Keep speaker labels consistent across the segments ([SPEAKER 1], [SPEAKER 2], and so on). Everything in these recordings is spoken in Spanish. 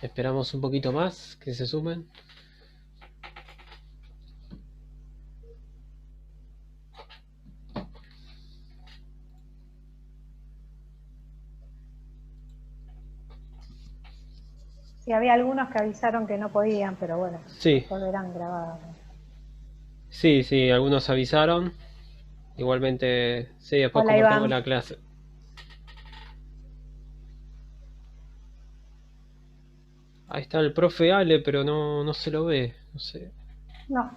[SPEAKER 1] Esperamos un poquito más que se sumen.
[SPEAKER 2] Sí, había algunos que avisaron que no podían, pero bueno,
[SPEAKER 1] Sí,
[SPEAKER 2] después verán grabados.
[SPEAKER 1] sí, algunos avisaron. Igualmente, sí, después
[SPEAKER 2] Hola
[SPEAKER 1] como tengo
[SPEAKER 2] Iván.
[SPEAKER 1] la clase. Ahí está el profe Ale, pero no se lo ve. No sé.
[SPEAKER 2] No,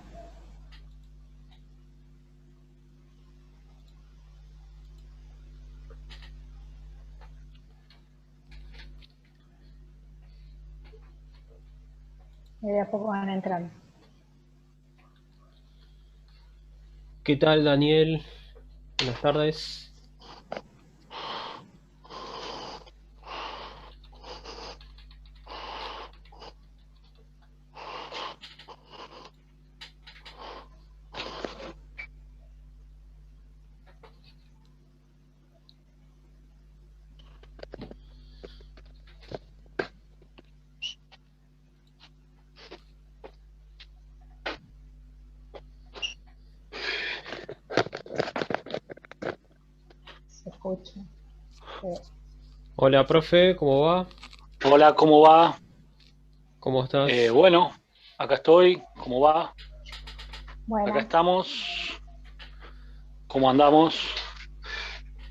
[SPEAKER 2] de a poco van entrando.
[SPEAKER 1] ¿Qué tal, Daniel? Buenas tardes.
[SPEAKER 2] Se escucha. Sí.
[SPEAKER 1] Hola, profe, ¿cómo va?
[SPEAKER 3] Hola, ¿cómo va?
[SPEAKER 1] ¿Cómo estás?
[SPEAKER 3] Bueno, acá estoy, ¿cómo va? Acá
[SPEAKER 2] Buena.
[SPEAKER 3] estamos, ¿cómo andamos?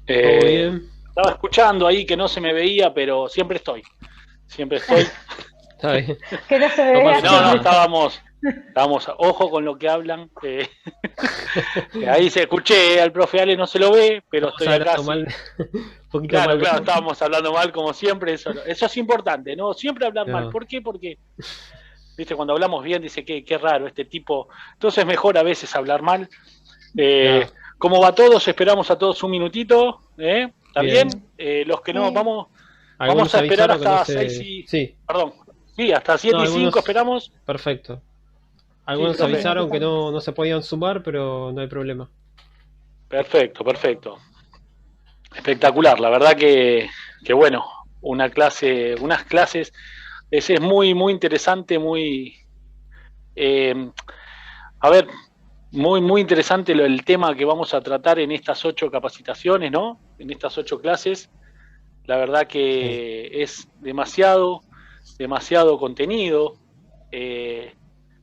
[SPEAKER 1] ¿Todo
[SPEAKER 3] Eh,
[SPEAKER 1] bien?
[SPEAKER 3] Estaba escuchando ahí que no se me veía, pero siempre estoy.
[SPEAKER 1] Está bien.
[SPEAKER 2] Que no se
[SPEAKER 1] No
[SPEAKER 2] vea,
[SPEAKER 1] pasa
[SPEAKER 2] siempre
[SPEAKER 1] nada.
[SPEAKER 2] estoy.
[SPEAKER 3] Estábamos, ojo con lo que hablan. Ahí se escuché al profe Ale, no se lo ve, pero
[SPEAKER 1] Estamos
[SPEAKER 3] estoy acá,
[SPEAKER 1] hablando mal,
[SPEAKER 3] sí.
[SPEAKER 1] un poquito
[SPEAKER 3] Claro,
[SPEAKER 1] mal de
[SPEAKER 3] claro,
[SPEAKER 1] vos.
[SPEAKER 3] estábamos hablando mal como siempre, eso es importante, ¿no? Siempre hablar mal.
[SPEAKER 1] No,
[SPEAKER 3] ¿Por qué? Porque, viste, cuando hablamos bien dice que qué raro este tipo. Entonces es mejor a veces hablar mal.
[SPEAKER 1] claro.
[SPEAKER 3] ¿Cómo va todos? Esperamos a todos un minutito. ¿Está
[SPEAKER 1] Bien.
[SPEAKER 3] bien? Los que no,
[SPEAKER 2] Sí.
[SPEAKER 3] vamos
[SPEAKER 1] Algunos
[SPEAKER 3] a esperar
[SPEAKER 1] avisaron que no
[SPEAKER 3] hasta 6
[SPEAKER 1] se...
[SPEAKER 3] y.
[SPEAKER 1] Sí.
[SPEAKER 3] Perdón. Sí, hasta
[SPEAKER 1] No,
[SPEAKER 3] 7 y 5
[SPEAKER 1] algunos...
[SPEAKER 3] esperamos.
[SPEAKER 1] Perfecto.
[SPEAKER 3] Sí,
[SPEAKER 1] Algunos
[SPEAKER 2] Sí, un
[SPEAKER 3] profe.
[SPEAKER 1] avisaron que
[SPEAKER 2] minutito más.
[SPEAKER 1] no se podían sumar, pero no hay problema.
[SPEAKER 3] Perfecto, perfecto. Espectacular. La verdad que bueno, unas clases. Es muy, muy interesante, muy. eh, a ver, muy, muy interesante el tema que vamos a tratar en estas 8 capacitaciones, ¿no? En estas 8 clases. La verdad
[SPEAKER 1] Sí.
[SPEAKER 3] que es demasiado, demasiado contenido, eh,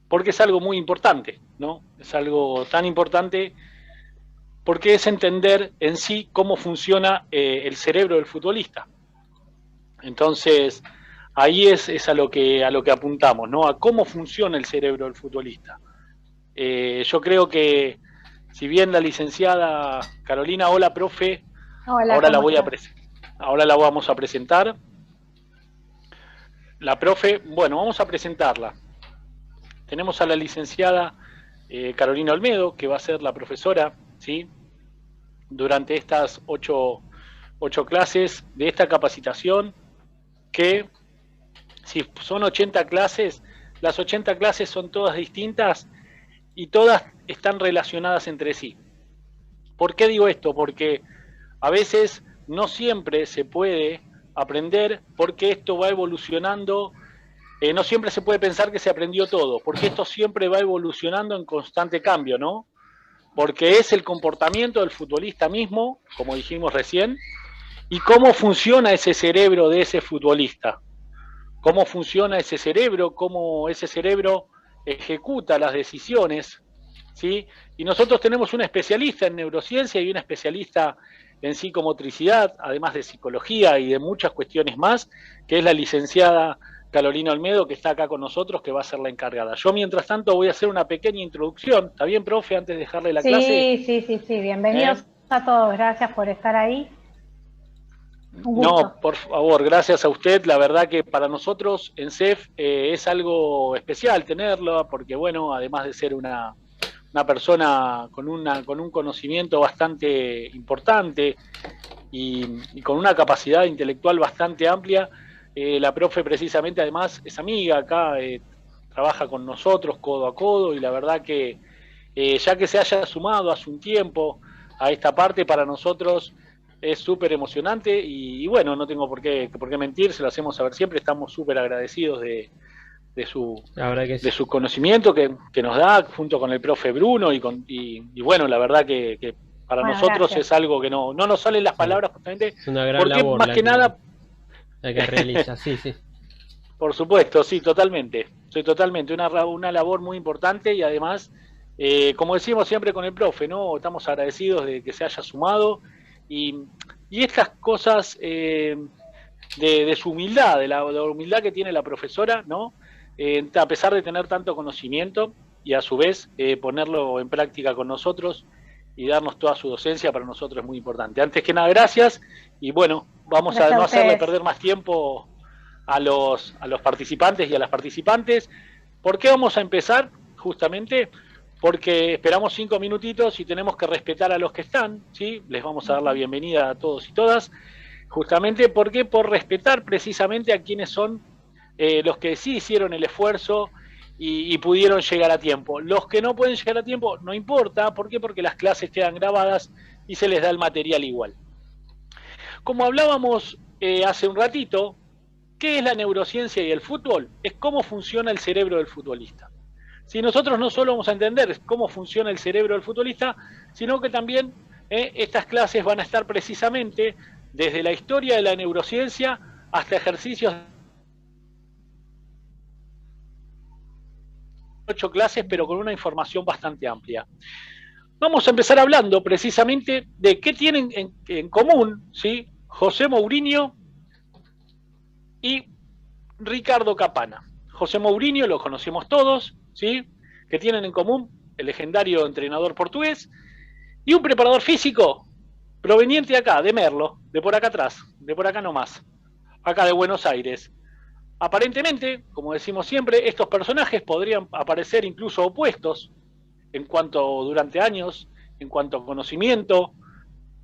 [SPEAKER 3] porque es algo muy importante, ¿no? Es algo tan importante porque es entender en sí cómo funciona el cerebro del futbolista. Entonces, ahí es a lo que apuntamos, ¿no? A cómo funciona el cerebro del futbolista. Yo creo que, si bien la licenciada Carolina, hola, profe,
[SPEAKER 2] Hola,
[SPEAKER 3] ahora la
[SPEAKER 2] ¿cómo
[SPEAKER 3] voy a
[SPEAKER 2] estás?
[SPEAKER 3] presentar. Ahora la vamos a presentar. La profe, bueno, vamos a presentarla. Tenemos a la licenciada Carolina Olmedo, que va a ser la profesora, ¿sí? Durante estas 8 clases de esta capacitación, que si son 80 clases, las 80 clases son todas distintas y todas están relacionadas entre sí. ¿Por qué digo esto? Porque a veces no siempre se puede aprender porque esto va evolucionando. No siempre se puede pensar que se aprendió todo, porque esto siempre va evolucionando en constante cambio, ¿no? Porque es el comportamiento del futbolista mismo, como dijimos recién, y cómo funciona ese cerebro de ese futbolista, cómo funciona ese cerebro, cómo ese cerebro ejecuta las decisiones, ¿sí? Y nosotros tenemos una especialista en neurociencia y una especialista en psicomotricidad, además de psicología y de muchas cuestiones más, que es la licenciada Carolina Olmedo, que está acá con nosotros, que va a ser la encargada. Yo, mientras tanto, voy a hacer una pequeña introducción. ¿Está bien, profe? Antes de dejarle la clase.
[SPEAKER 2] Sí.
[SPEAKER 3] ¿Eh?
[SPEAKER 2] Bienvenidos a todos. Gracias por estar ahí. Un gusto.
[SPEAKER 3] No, por favor, gracias a usted. La verdad que para nosotros en CEF es algo especial tenerlo, porque bueno, además de ser una persona con un conocimiento bastante importante y con una capacidad intelectual bastante amplia, la profe precisamente además es amiga acá, trabaja con nosotros codo a codo y la verdad que ya que se haya sumado hace un tiempo a esta parte para nosotros es súper emocionante y bueno, no tengo por qué mentir, se lo hacemos saber siempre, estamos súper agradecidos de
[SPEAKER 1] La verdad que sí.
[SPEAKER 3] su conocimiento que nos da junto con el profe Bruno y bueno, la verdad que para
[SPEAKER 2] Bueno,
[SPEAKER 3] nosotros
[SPEAKER 2] gracias.
[SPEAKER 3] es algo que no nos salen las
[SPEAKER 1] Sí.
[SPEAKER 3] palabras justamente,
[SPEAKER 1] Es una gran
[SPEAKER 3] porque
[SPEAKER 1] labor
[SPEAKER 3] más que nada,
[SPEAKER 1] la que realiza, sí, sí.
[SPEAKER 3] por supuesto, sí, totalmente, una labor muy importante y además, como decimos siempre con el profe, ¿no? Estamos agradecidos de que se haya sumado y, y estas cosas de su humildad, de la humildad que tiene la profesora, ¿no? A pesar de tener tanto conocimiento y a su vez ponerlo en práctica con nosotros y darnos toda su docencia, para nosotros es muy importante. Antes que nada, gracias y bueno, vamos
[SPEAKER 2] Gracias
[SPEAKER 3] a no
[SPEAKER 2] a
[SPEAKER 3] hacerle
[SPEAKER 2] ustedes.
[SPEAKER 3] perder más tiempo a los participantes y a las participantes. ¿Por qué vamos a empezar? Justamente porque esperamos 5 minutitos y tenemos que respetar a los que están, ¿sí? Les vamos a dar la bienvenida a todos y todas, justamente porque por respetar precisamente a quienes son los que sí hicieron el esfuerzo y pudieron llegar a tiempo. Los que no pueden llegar a tiempo, no importa, ¿por qué? Porque las clases quedan grabadas y se les da el material igual. Como hablábamos hace un ratito, ¿qué es la neurociencia y el fútbol? Es cómo funciona el cerebro del futbolista. Si nosotros no solo vamos a entender cómo funciona el cerebro del futbolista, sino que también estas clases van a estar precisamente desde la historia de la neurociencia hasta ejercicios de 8 clases, pero con una información bastante amplia. Vamos a empezar hablando precisamente de qué tienen en común, ¿sí? José Mourinho y Ricardo Capana. José Mourinho lo conocemos todos, ¿sí? Que tienen en común el legendario entrenador portugués y un preparador físico proveniente de acá, de Merlo, de por acá atrás, de por acá nomás, acá de Buenos Aires. Aparentemente, como decimos siempre, estos personajes podrían aparecer incluso opuestos en cuanto durante años, en cuanto a conocimiento,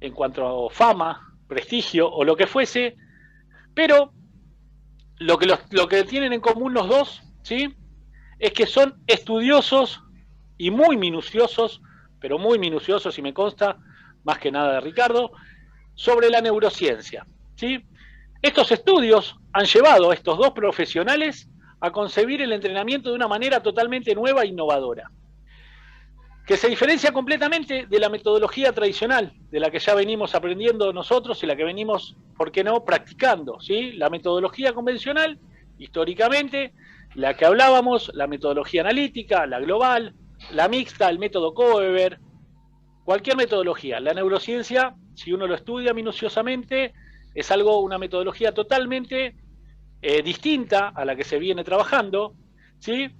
[SPEAKER 3] en cuanto a fama, prestigio o lo que fuese, pero lo que tienen en común los dos, ¿sí? Es que son estudiosos y muy minuciosos, pero muy minuciosos, y me consta, más que nada de Ricardo, sobre la neurociencia, ¿sí? Estos estudios han llevado a estos dos profesionales a concebir el entrenamiento de una manera totalmente nueva e innovadora, que se diferencia completamente de la metodología tradicional, de la que ya venimos aprendiendo nosotros y la que venimos, ¿por qué no?, practicando, ¿sí? La metodología convencional, históricamente, la que hablábamos, la metodología analítica, la global, la mixta, el método Koeber, cualquier metodología. La neurociencia, si uno lo estudia minuciosamente, es una metodología totalmente distinta a la que se viene trabajando, ¿sí?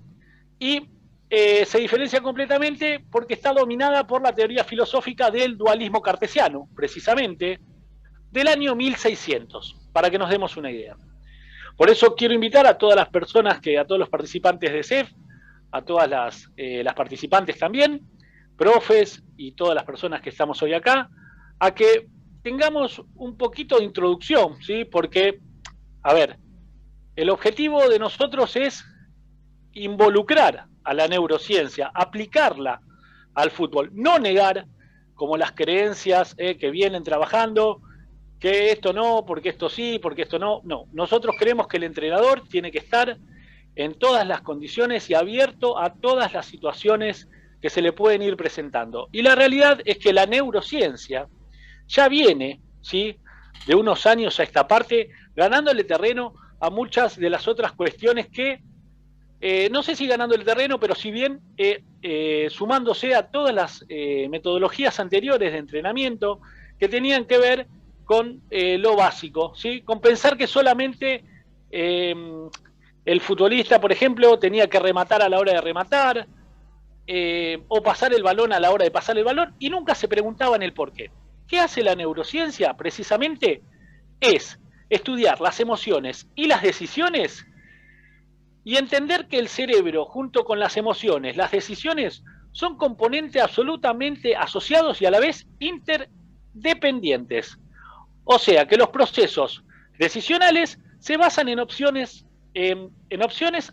[SPEAKER 3] Y se diferencia completamente porque está dominada por la teoría filosófica del dualismo cartesiano, precisamente, del año 1600, para que nos demos una idea. Por eso quiero invitar a todas las personas, a todos los participantes de CEF, a todas las participantes también, profes y todas las personas que estamos hoy acá, a que tengamos un poquito de introducción, ¿sí? Porque, a ver, el objetivo de nosotros es involucrar a la neurociencia, aplicarla al fútbol, no negar como las creencias que vienen trabajando, que esto no, porque esto sí, porque esto no. No, nosotros creemos que el entrenador tiene que estar en todas las condiciones y abierto a todas las situaciones que se le pueden ir presentando. Y la realidad es que la neurociencia ya viene, ¿sí?, de unos años a esta parte, ganándole terreno a muchas de las otras cuestiones que, no sé si ganando el terreno, pero si bien sumándose a todas las metodologías anteriores de entrenamiento que tenían que ver con lo básico, ¿sí? Con pensar que solamente el futbolista, por ejemplo, tenía que rematar a la hora de rematar, o pasar el balón a la hora de pasar el balón, y nunca se preguntaban el por qué. ¿Qué hace la neurociencia? Precisamente es estudiar las emociones y las decisiones y entender que el cerebro, junto con las emociones, las decisiones, son componentes absolutamente asociados y a la vez interdependientes. O sea, que los procesos decisionales se basan en opciones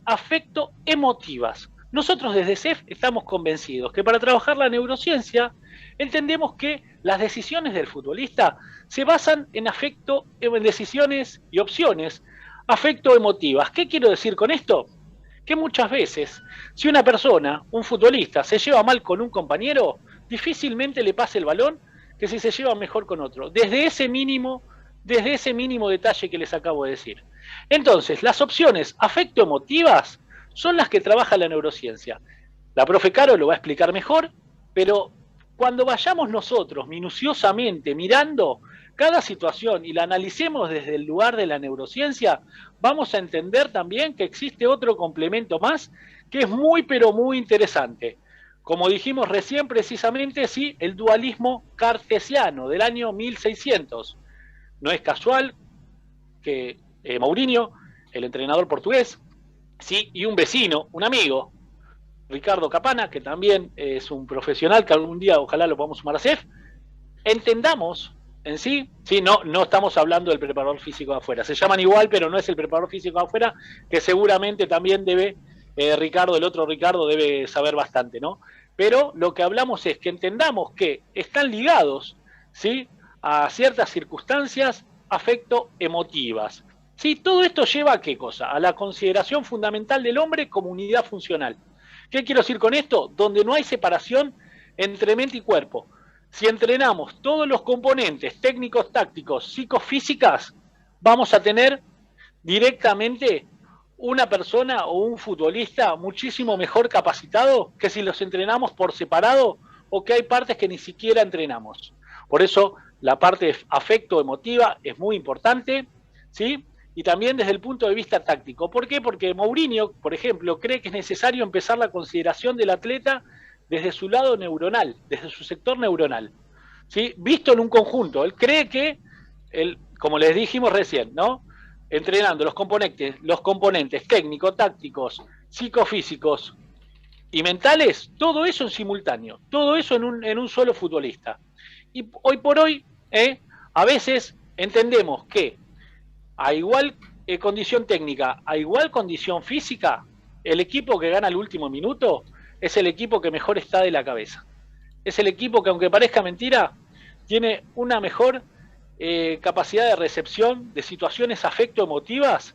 [SPEAKER 3] afecto-emotivas. Nosotros desde CEF estamos convencidos que para trabajar la neurociencia entendemos que las decisiones del futbolista se basan en afecto, en decisiones y opciones afecto-emotivas. ¿Qué quiero decir con esto? Que muchas veces, si una persona, un futbolista, se lleva mal con un compañero, difícilmente le pase el balón que si se lleva mejor con otro. Desde ese mínimo detalle que les acabo de decir. Entonces, las opciones afecto-emotivas son las que trabaja la neurociencia. La profe Caro lo va a explicar mejor, pero cuando vayamos nosotros minuciosamente mirando cada situación y la analicemos desde el lugar de la neurociencia, vamos a entender también que existe otro complemento más que es muy pero muy interesante. Como dijimos recién, precisamente, sí, el dualismo cartesiano del año 1600. No es casual que Mourinho, el entrenador portugués, sí, y un vecino, un amigo, Ricardo Capana, que también es un profesional que algún día ojalá lo podamos sumar a CEF, entendamos en sí, no estamos hablando del preparador físico de afuera, se llaman igual, pero no es el preparador físico de afuera, que seguramente también debe, Ricardo, el otro Ricardo, debe saber bastante, ¿no? Pero lo que hablamos es que entendamos que están ligados, ¿sí?, a ciertas circunstancias afecto-emotivas. ¿Sí? Todo esto lleva a qué cosa? A la consideración fundamental del hombre como unidad funcional. ¿Qué quiero decir con esto? Donde no hay separación entre mente y cuerpo. Si entrenamos todos los componentes técnicos, tácticos, psicofísicas, vamos a tener directamente una persona o un futbolista muchísimo mejor capacitado que si los entrenamos por separado o que hay partes que ni siquiera entrenamos. Por eso la parte afecto-emotiva es muy importante, ¿sí? Y también desde el punto de vista táctico. ¿Por qué? Porque Mourinho, por ejemplo, cree que es necesario empezar la consideración del atleta desde su lado neuronal, desde su sector neuronal, ¿sí?, visto en un conjunto. Él cree que, como les dijimos recién, ¿no?, entrenando los componentes técnicos, tácticos, psicofísicos y mentales, todo eso en simultáneo, todo eso en un solo futbolista. Y hoy por hoy, a veces entendemos que a igual condición técnica, a igual condición física, el equipo que gana el último minuto es el equipo que mejor está de la cabeza. Es el equipo que, aunque parezca mentira, tiene una mejor capacidad de recepción de situaciones afecto-emotivas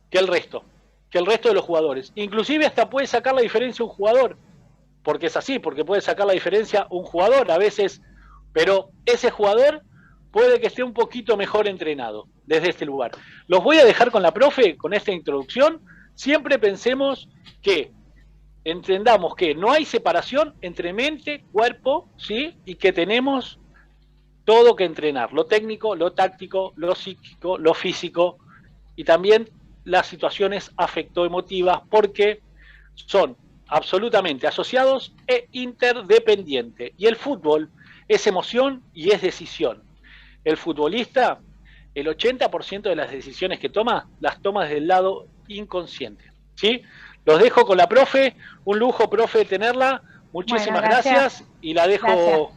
[SPEAKER 3] que el resto de los jugadores. Inclusive hasta puede sacar la diferencia un jugador, porque es así, porque puede sacar la diferencia un jugador a veces, pero ese jugador puede que esté un poquito mejor entrenado desde este lugar. Los voy a dejar con la profe, con esta introducción. Siempre pensemos que entendamos que no hay separación entre mente, cuerpo, ¿sí?, y que tenemos todo que entrenar, lo técnico, lo táctico, lo psíquico, lo físico y también las situaciones afecto-emotivas, porque son absolutamente asociados e interdependientes. Y el fútbol es emoción y es decisión. El futbolista, el 80% de las decisiones que toma, las toma desde el lado inconsciente, ¿sí? Los dejo con la profe, un lujo, profe, tenerla. Muchísimas gracias y la dejo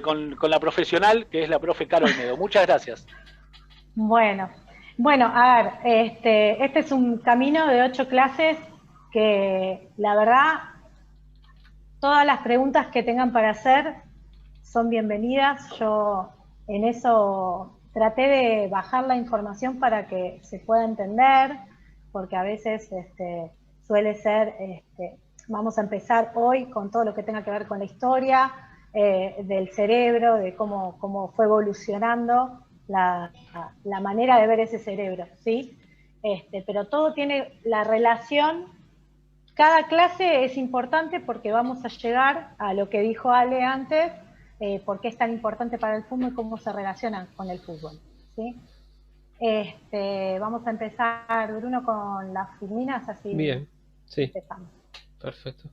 [SPEAKER 3] con la profesional, que es la profe Caro Olmedo. Muchas gracias.
[SPEAKER 2] Bueno, a ver, este es un camino de 8 clases que, la verdad, todas las preguntas que tengan para hacer son bienvenidas. Yo en eso traté de bajar la información para que se pueda entender, porque a veces suele ser, vamos a empezar hoy con todo lo que tenga que ver con la historia del cerebro, de cómo fue evolucionando la manera de ver ese cerebro, ¿sí? Pero todo tiene la relación. Cada clase es importante porque vamos a llegar a lo que dijo Ale antes, por qué es tan importante para el fútbol y cómo se relaciona con el fútbol, ¿sí? Vamos a empezar, Bruno, con las filminas, así.
[SPEAKER 1] Bien, sí.
[SPEAKER 2] Empezamos.
[SPEAKER 1] Perfecto.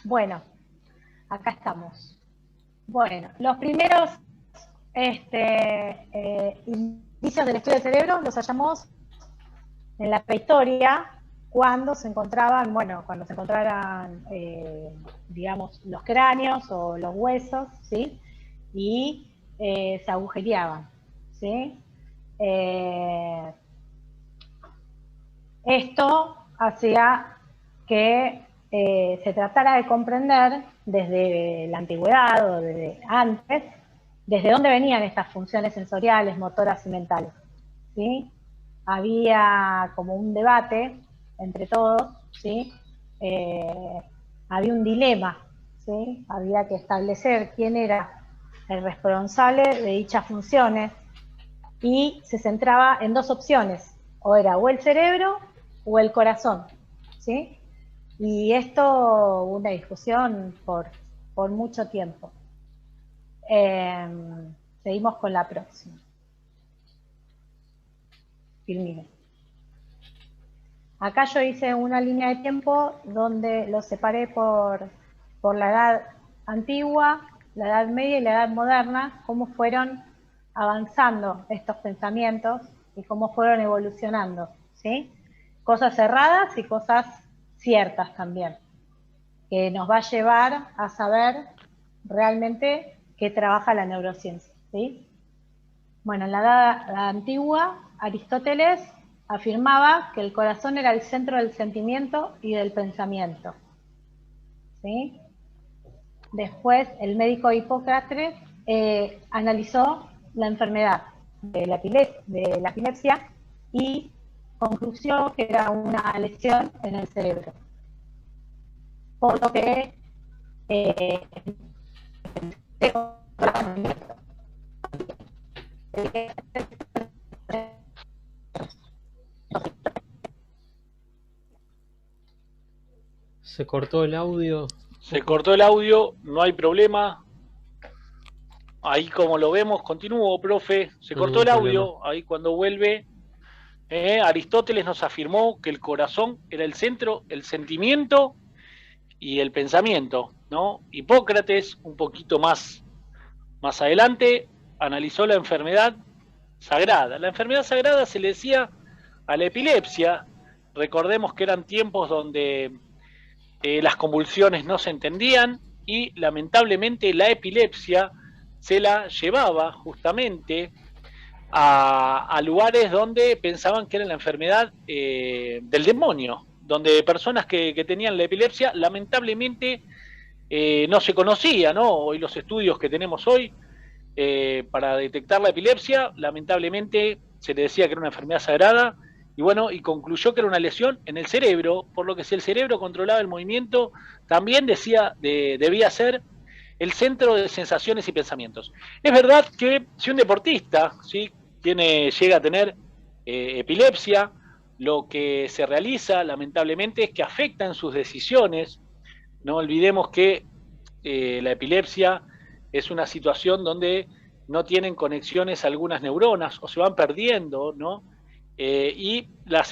[SPEAKER 2] Bueno, acá estamos. Bueno, los primeros indicios del estudio del cerebro los hallamos en la prehistoria, cuando se encontraban, digamos, los cráneos o los huesos, ¿sí? Y se agujereaban, ¿sí? Esto hacía que se tratara de comprender desde la antigüedad o desde antes, desde dónde venían estas funciones sensoriales, motoras y mentales, ¿sí? Había como un debate entre todos, ¿sí? Había un dilema, ¿sí? Había que establecer quién era el responsable de dichas funciones y se centraba en dos opciones, o el cerebro o el corazón, ¿sí? Y esto, una discusión por mucho tiempo. Seguimos con la próxima. Filmine. Acá yo hice una línea de tiempo donde lo separé por la edad antigua, la edad media y la edad moderna, cómo fueron avanzando estos pensamientos y cómo fueron evolucionando, ¿sí? Cosas cerradas y cosas ciertas también, que nos va a llevar a saber realmente qué trabaja la neurociencia, ¿sí? Bueno, en la edad antigua, Aristóteles afirmaba que el corazón era el centro del sentimiento y del pensamiento, ¿sí? Después, el médico Hipócrates analizó la enfermedad de la epilepsia y concluyó que era una lesión en el cerebro. Por lo que
[SPEAKER 1] Se cortó el audio.
[SPEAKER 3] Se cortó el audio, no hay problema. Ahí como lo vemos, continúo, profe. Se cortó el audio, ahí cuando vuelve. Aristóteles nos afirmó que el corazón era el centro, el sentimiento y el pensamiento, ¿no? Hipócrates, un poquito más adelante, analizó la enfermedad sagrada. La enfermedad sagrada se le decía a la epilepsia. Recordemos que eran tiempos donde las convulsiones no se entendían y lamentablemente la epilepsia se la llevaba justamente a lugares donde pensaban que era la enfermedad del demonio, donde personas que tenían la epilepsia lamentablemente no se conocía, ¿no? Hoy los estudios que tenemos hoy para detectar la epilepsia, lamentablemente se le decía que era una enfermedad sagrada y bueno, y concluyó que era una lesión en el cerebro, por lo que si el cerebro controlaba el movimiento, también debía ser el centro de sensaciones y pensamientos. Es verdad que si un deportista, ¿sí?, llega a tener epilepsia, lo que se realiza lamentablemente es que afecta en sus decisiones. No olvidemos que la epilepsia es una situación donde no tienen conexiones algunas neuronas o se van perdiendo, ¿no? Y la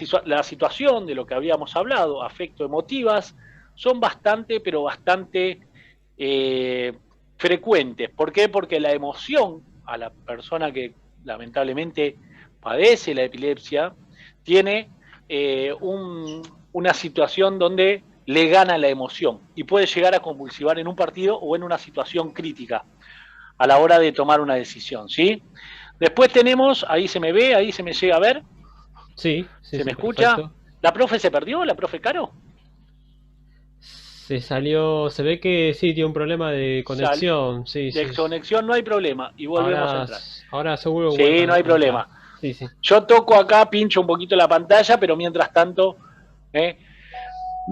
[SPEAKER 3] situación de lo que habíamos hablado, afecto-emotivas, son bastante, pero bastante frecuentes. ¿Por qué? Porque la emoción a la persona que lamentablemente padece la epilepsia tiene una situación donde le gana la emoción y puede llegar a convulsivar en un partido o en una situación crítica a la hora de tomar una decisión, ¿sí? Después tenemos, ahí se me ve, ahí se me llega a ver.
[SPEAKER 1] Sí,
[SPEAKER 3] ¿Se me escucha?
[SPEAKER 1] Perfecto.
[SPEAKER 3] ¿La profe se perdió? ¿La profe Caro?
[SPEAKER 1] Se salió, se ve que sí, tiene un problema de conexión.
[SPEAKER 3] De conexión no hay problema y volvemos a entrar.
[SPEAKER 1] Ahora seguro.
[SPEAKER 3] Sí, no hay problema.
[SPEAKER 1] Sí.
[SPEAKER 3] Yo toco acá, pincho un poquito la pantalla, pero mientras tanto...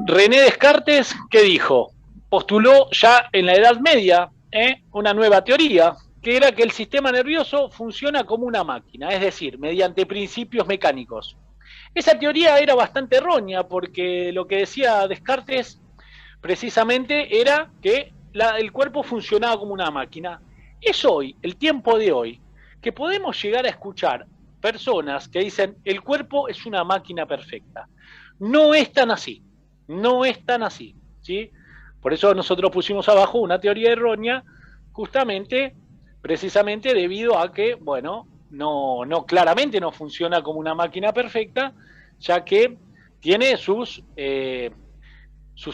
[SPEAKER 3] René Descartes, ¿qué dijo? Postuló ya en la Edad Media una nueva teoría, que era que el sistema nervioso funciona como una máquina, es decir, mediante principios mecánicos. Esa teoría era bastante errónea porque lo que decía Descartes precisamente era que el cuerpo funcionaba como una máquina. Es hoy, el tiempo de hoy, que podemos llegar a escuchar personas que dicen el cuerpo es una máquina perfecta. No es tan así, no es tan así, ¿sí? Por eso nosotros pusimos abajo una teoría errónea, justamente, precisamente debido a que, bueno, no claramente no funciona como una máquina perfecta, ya que tiene sus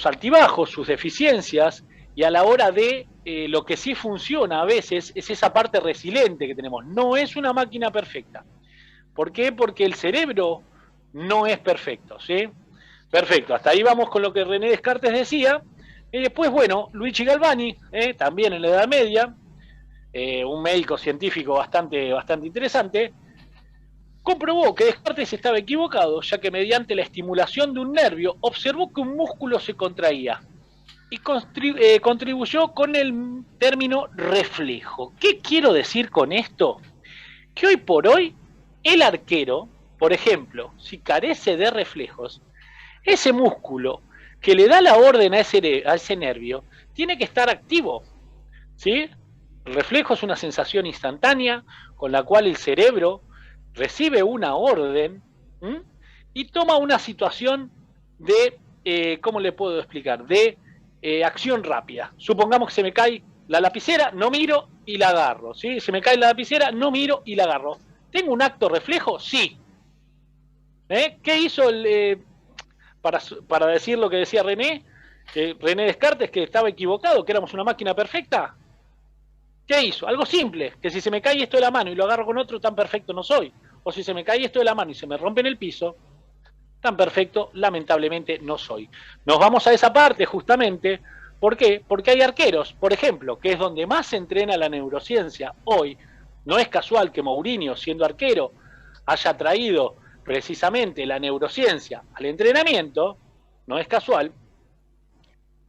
[SPEAKER 3] altibajos, sus deficiencias, y a la hora de lo que sí funciona a veces es esa parte resiliente que tenemos. No es una máquina perfecta. ¿Por qué? Porque el cerebro no es perfecto, ¿sí? Perfecto, hasta ahí vamos con lo que René Descartes decía. Y después, bueno, Luigi Galvani, también en la Edad Media, un médico científico bastante interesante, comprobó que Descartes estaba equivocado, ya que mediante la estimulación de un nervio observó que un músculo se contraía y contribuyó con el término reflejo. ¿Qué quiero decir con esto? Que hoy por hoy el arquero, por ejemplo, si carece de reflejos, ese músculo que le da la orden a ese nervio tiene que estar activo, ¿sí? El reflejo es una sensación instantánea con la cual el cerebro recibe una orden y toma una situación de, ¿cómo le puedo explicar? De acción rápida. Supongamos que se me cae la lapicera, no miro y la agarro, ¿sí? Se me cae la lapicera, no miro y la agarro. ¿Tengo un acto reflejo? Sí. ¿Qué hizo para decir lo que decía René Descartes, que estaba equivocado, que éramos una máquina perfecta? ¿Qué hizo? Algo simple, que si se me cae esto de la mano y lo agarro con otro, tan perfecto no soy. O si se me cae esto de la mano y se me rompe en el piso, tan perfecto, lamentablemente, no soy. Nos vamos a esa parte justamente, ¿por qué? Porque hay arqueros, por ejemplo, que es donde más se entrena la neurociencia hoy. No es casual que Mourinho, siendo arquero, haya traído precisamente la neurociencia al entrenamiento, no es casual,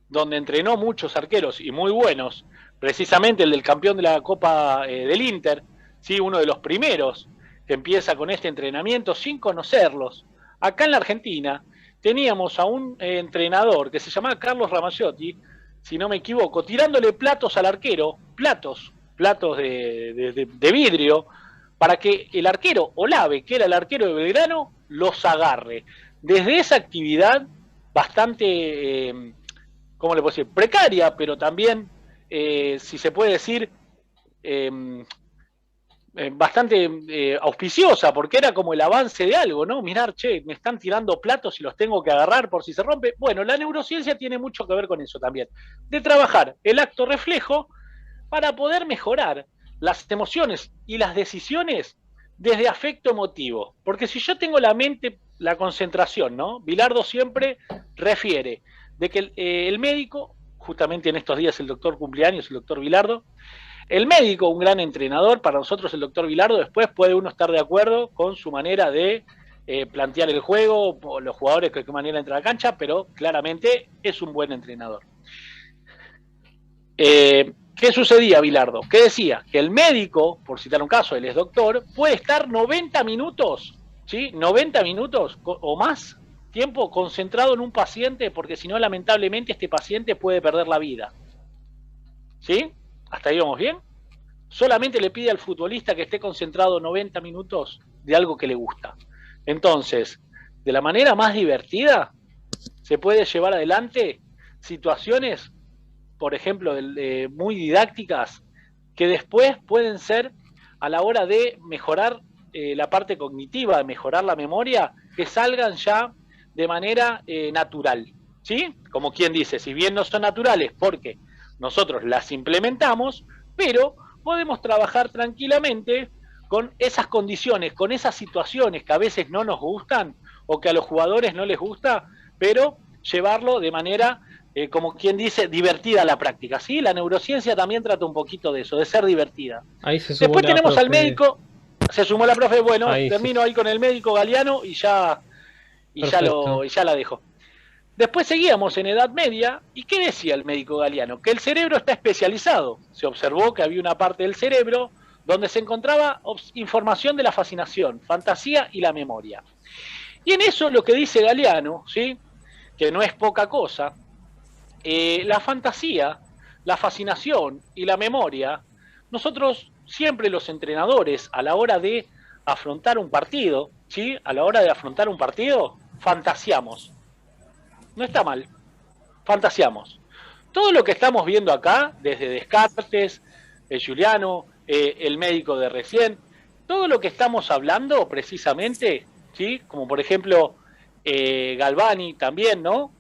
[SPEAKER 3] donde entrenó muchos arqueros y muy buenos, precisamente el del campeón de la Copa del Inter, ¿sí? Uno de los primeros que empieza con este entrenamiento sin conocerlos. Acá en la Argentina teníamos a un entrenador que se llamaba Carlos Ramagiotti, si no me equivoco, tirándole platos al arquero, platos de vidrio, para que el arquero Olave, que era el arquero de Belgrano, los agarre. Desde esa actividad bastante, ¿cómo le puedo decir? Precaria, pero también, si se puede decir, bastante auspiciosa, porque era como el avance de algo, ¿no? Mirar, che, me están tirando platos y los tengo que agarrar por si se rompe. Bueno, la neurociencia tiene mucho que ver con eso también, de trabajar el acto reflejo para poder mejorar las emociones y las decisiones desde afecto emotivo. Porque si yo tengo la mente, la concentración, ¿no? Bilardo siempre refiere de que el médico, justamente en estos días el doctor cumpleaños, el doctor Bilardo, el médico, un gran entrenador, para nosotros el doctor Bilardo, después puede uno estar de acuerdo con su manera de plantear el juego, o los jugadores de qué manera entra a la cancha, pero claramente es un buen entrenador. ¿Qué sucedía, Bilardo? ¿Qué decía? Que el médico, por citar un caso, él es doctor, puede estar 90 minutos, ¿sí? 90 minutos o más tiempo concentrado en un paciente, porque si no, lamentablemente, este paciente puede perder la vida. ¿Sí? ¿Hasta ahí vamos bien? Solamente le pide al futbolista que esté concentrado 90 minutos de algo que le gusta. Entonces, de la manera más divertida, se puede llevar adelante situaciones, por ejemplo, muy didácticas, que después pueden ser, a la hora de mejorar la parte cognitiva, de mejorar la memoria, que salgan ya de manera natural, ¿sí? Como quien dice, si bien no son naturales, porque nosotros las implementamos, pero podemos trabajar tranquilamente con esas condiciones, con esas situaciones que a veces no nos gustan o que a los jugadores no les gusta, pero llevarlo de manera, como quien dice, divertida a la práctica, ¿sí? La neurociencia también trata un poquito de eso, de ser divertida.
[SPEAKER 1] Ahí se sumó
[SPEAKER 3] Después tenemos
[SPEAKER 1] profe.
[SPEAKER 3] al médico, se sumó la profe, bueno,
[SPEAKER 1] Ahí
[SPEAKER 3] termino ahí con el médico Galeano y ya la dejo. Después seguíamos en Edad Media, ¿y qué decía el médico Galeano? Que el cerebro está especializado. Se observó que había una parte del cerebro donde se encontraba información de la fascinación, fantasía y la memoria. Y en eso lo que dice Galeano, ¿sí? Que no es poca cosa, la fantasía, la fascinación y la memoria, nosotros siempre los entrenadores a la hora de afrontar un partido, ¿sí? A la hora de afrontar un partido, fantasiamos. No está mal, fantasiamos. Todo lo que estamos viendo acá, desde Descartes, Giuliano, el médico de recién, todo lo que estamos hablando precisamente, ¿sí? Como por ejemplo Galvani también, ¿no?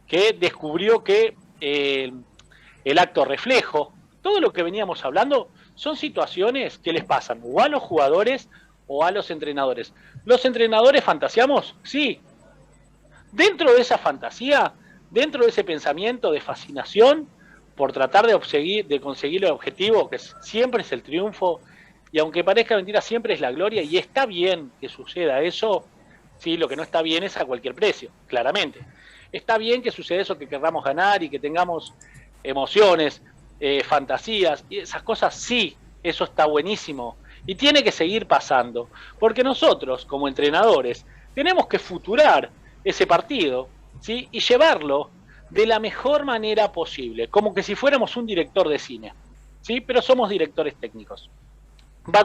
[SPEAKER 3] Que descubrió que el acto reflejo, todo lo que veníamos hablando son situaciones que les pasan o a los jugadores o a los entrenadores. ¿Los entrenadores fantasiamos? Sí. Dentro de esa fantasía, dentro de ese pensamiento de fascinación por tratar de conseguir el objetivo, que siempre es el triunfo, y aunque parezca mentira, siempre es la gloria, y está bien que suceda eso, sí, lo que no está bien es a cualquier precio, claramente. Está bien que suceda eso, que querramos ganar y que tengamos emociones, fantasías, y esas cosas sí, eso está buenísimo. Y tiene que seguir pasando, porque nosotros, como entrenadores, tenemos que futurar ese partido, ¿sí? Y llevarlo de la mejor manera posible, como que si fuéramos un director de cine, ¿sí? Pero somos directores técnicos. Va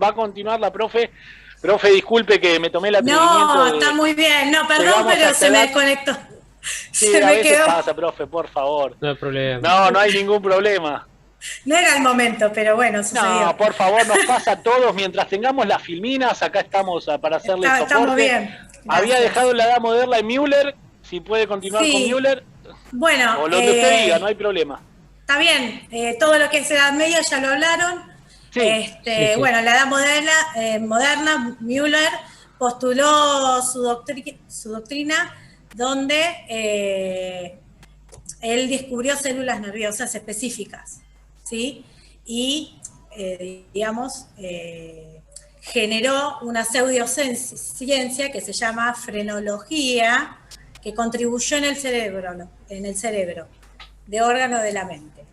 [SPEAKER 3] a continuar la profe. Profe, disculpe que me tomé el atrevimiento.
[SPEAKER 4] No, está muy bien. No, perdón, pero se me desconectó.
[SPEAKER 3] Sí,
[SPEAKER 4] se
[SPEAKER 3] a
[SPEAKER 4] me
[SPEAKER 3] veces
[SPEAKER 4] quedó.
[SPEAKER 3] pasa, profe, por favor.
[SPEAKER 1] No hay problema.
[SPEAKER 3] No, no hay ningún problema.
[SPEAKER 4] No era el momento, pero bueno, sucedió.
[SPEAKER 3] No, por favor, nos pasa a todos. Mientras tengamos las filminas, acá estamos para hacerle soporte.
[SPEAKER 4] Estamos bien. Gracias.
[SPEAKER 3] Había dejado la edad moderna en Müller. Si puede continuar con Müller.
[SPEAKER 4] Bueno,
[SPEAKER 3] o lo que usted diga, no hay problema.
[SPEAKER 4] Está bien, todo lo que es Edad Media ya lo hablaron.
[SPEAKER 3] Sí.
[SPEAKER 1] Sí.
[SPEAKER 4] Bueno, la Edad moderna, Müller postuló su doctrina donde él descubrió células nerviosas específicas, ¿sí? Y, digamos, generó una pseudociencia que se llama frenología, que contribuyó en el cerebro de órgano de la mente,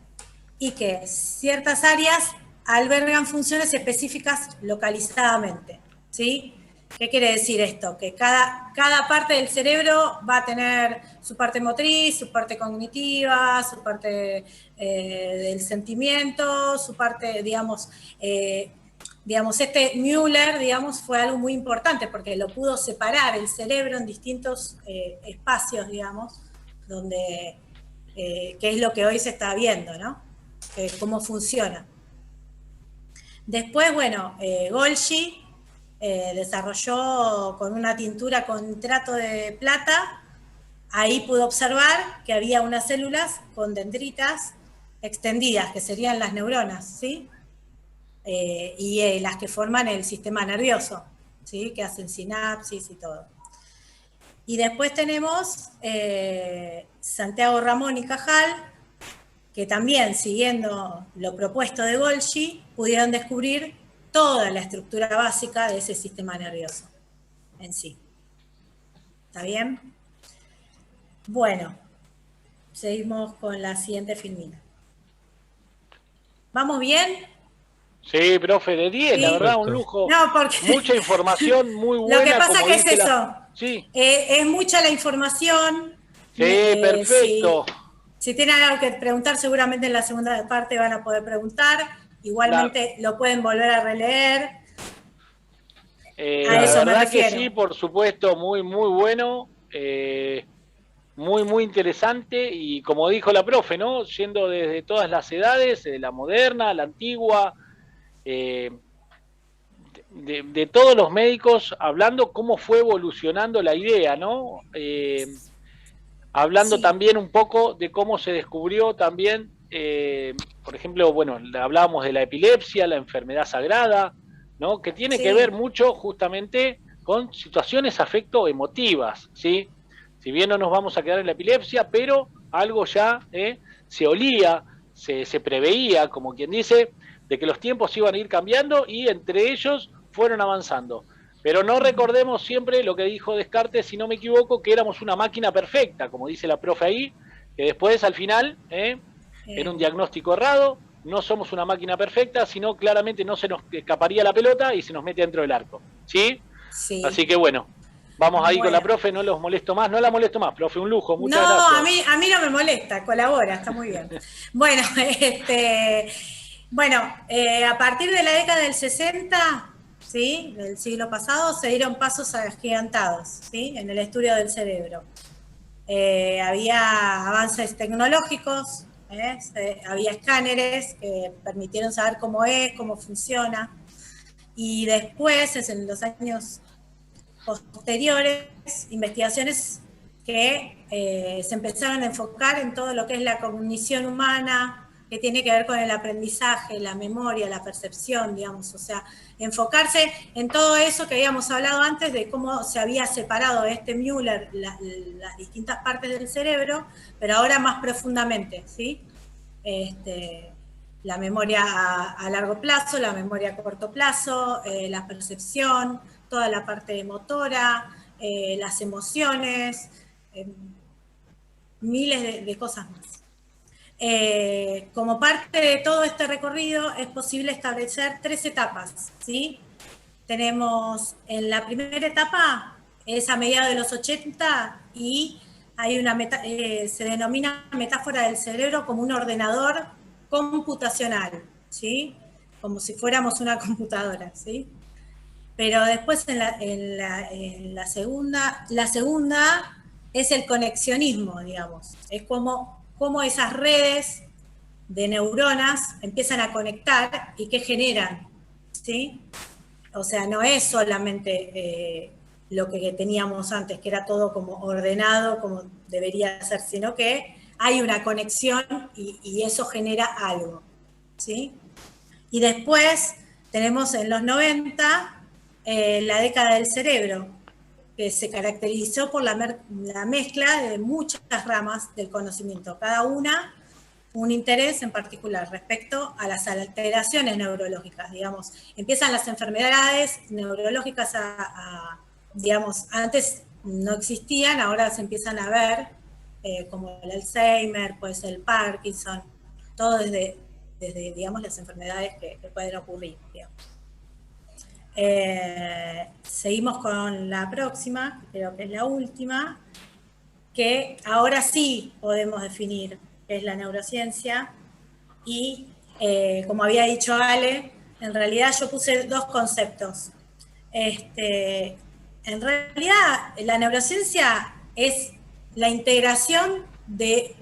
[SPEAKER 4] y que ciertas áreas albergan funciones específicas localizadamente, ¿sí? ¿Qué quiere decir esto? Que cada parte del cerebro va a tener su parte motriz, su parte cognitiva, su parte del sentimiento, su parte, digamos, Müller, digamos, fue algo muy importante porque lo pudo separar el cerebro en distintos espacios, digamos, donde, que es lo que hoy se está viendo, ¿no? Cómo funciona. Después, bueno, Golgi desarrolló con una tintura con nitrato de plata, ahí pudo observar que había unas células con dendritas extendidas, que serían las neuronas, ¿sí? Y las que forman el sistema nervioso, ¿sí? Que hacen sinapsis y todo. Y después tenemos Santiago Ramón y Cajal, que también, siguiendo lo propuesto de Golgi, pudieron descubrir toda la estructura básica de ese sistema nervioso en sí. ¿Está bien? Bueno, seguimos con la siguiente filmina. ¿Vamos bien?
[SPEAKER 3] Sí, profe, de 10, sí. La verdad, un lujo. No, porque mucha información, muy buena.
[SPEAKER 4] Lo que pasa que es eso.
[SPEAKER 3] Sí.
[SPEAKER 4] Es mucha la información.
[SPEAKER 3] Sí, perfecto.
[SPEAKER 4] Si tienen algo que preguntar, seguramente en la segunda parte van a poder preguntar. Igualmente lo pueden volver a releer.
[SPEAKER 3] A eso la verdad que sí, por supuesto, muy, muy bueno. Muy, muy interesante. Y como dijo la profe, ¿no? Yendo desde todas las edades, de la moderna, la antigua, de todos los médicos, hablando cómo fue evolucionando la idea, ¿no? Hablando también un poco de cómo se descubrió también, por ejemplo, bueno, hablábamos de la epilepsia, la enfermedad sagrada, ¿no? Que tiene que ver mucho justamente con situaciones afecto-emotivas, ¿sí? Si bien no nos vamos a quedar en la epilepsia, pero algo ya se olía, se preveía, como quien dice, de que los tiempos iban a ir cambiando y entre ellos fueron avanzando. Pero no recordemos siempre lo que dijo Descartes, si no me equivoco, que éramos una máquina perfecta, como dice la profe ahí, que después al final, en un diagnóstico errado, no somos una máquina perfecta, sino claramente no se nos escaparía la pelota y se nos mete dentro del arco. ¿Sí? Sí. Así que bueno, vamos ahí con la profe, no los molesto más, no la molesto más, profe, un lujo, muchas gracias.
[SPEAKER 4] No, a mí no me molesta, colabora, está muy bien. Bueno, a partir de la década del 60... ¿sí? Del siglo pasado, se dieron pasos agigantados, ¿sí? En el estudio del cerebro. Había avances tecnológicos, había escáneres que permitieron saber cómo es, cómo funciona, y después, en los años posteriores, investigaciones que se empezaron a enfocar en todo lo que es la cognición humana, que tiene que ver con el aprendizaje, la memoria, la percepción, digamos, o sea, enfocarse en todo eso que habíamos hablado antes de cómo se había separado Müller las distintas partes del cerebro, pero ahora más profundamente, ¿sí? La memoria a largo plazo, la memoria a corto plazo, la percepción, toda la parte motora, las emociones, miles de cosas más. Como parte de todo este recorrido es posible establecer 3 etapas, ¿sí? Tenemos en la primera etapa, es a mediados de los 80 y hay se denomina metáfora del cerebro como un ordenador computacional, ¿sí? Como si fuéramos una computadora, ¿sí? Pero después en la segunda es el conexionismo, digamos, es como esas redes de neuronas empiezan a conectar y qué generan, ¿sí? O sea, no es solamente lo que teníamos antes, que era todo como ordenado, como debería ser, sino que hay una conexión y eso genera algo, ¿sí? Y después tenemos en los 90 la década del cerebro, que se caracterizó por la mezcla de muchas ramas del conocimiento, cada una un interés en particular respecto a las alteraciones neurológicas, digamos. Empiezan las enfermedades neurológicas digamos, antes no existían, ahora se empiezan a ver, como el Alzheimer, pues el Parkinson, todo desde digamos, las enfermedades que pueden ocurrir, digamos. Seguimos con la próxima, creo que es la última, que ahora sí podemos definir qué es la neurociencia, y como había dicho Ale, en realidad yo puse 2 conceptos. En realidad la neurociencia es la integración de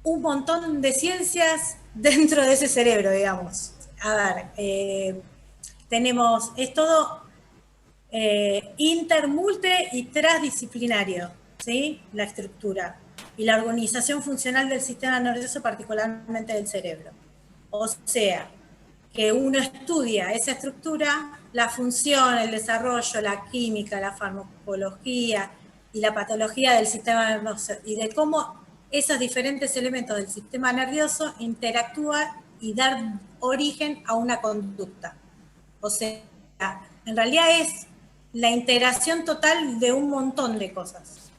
[SPEAKER 4] un montón de ciencias dentro de ese cerebro, digamos. A ver, es todo inter, multe y transdisciplinario, ¿sí? La estructura y la organización funcional del sistema nervioso, particularmente del cerebro. O sea, que uno estudia esa estructura, la función, el desarrollo, la química, la farmacología y la patología del sistema nervioso, y de cómo esos diferentes elementos del sistema nervioso interactúan y dan origen a una conducta. O sea, en realidad es la integración total de un montón de cosas.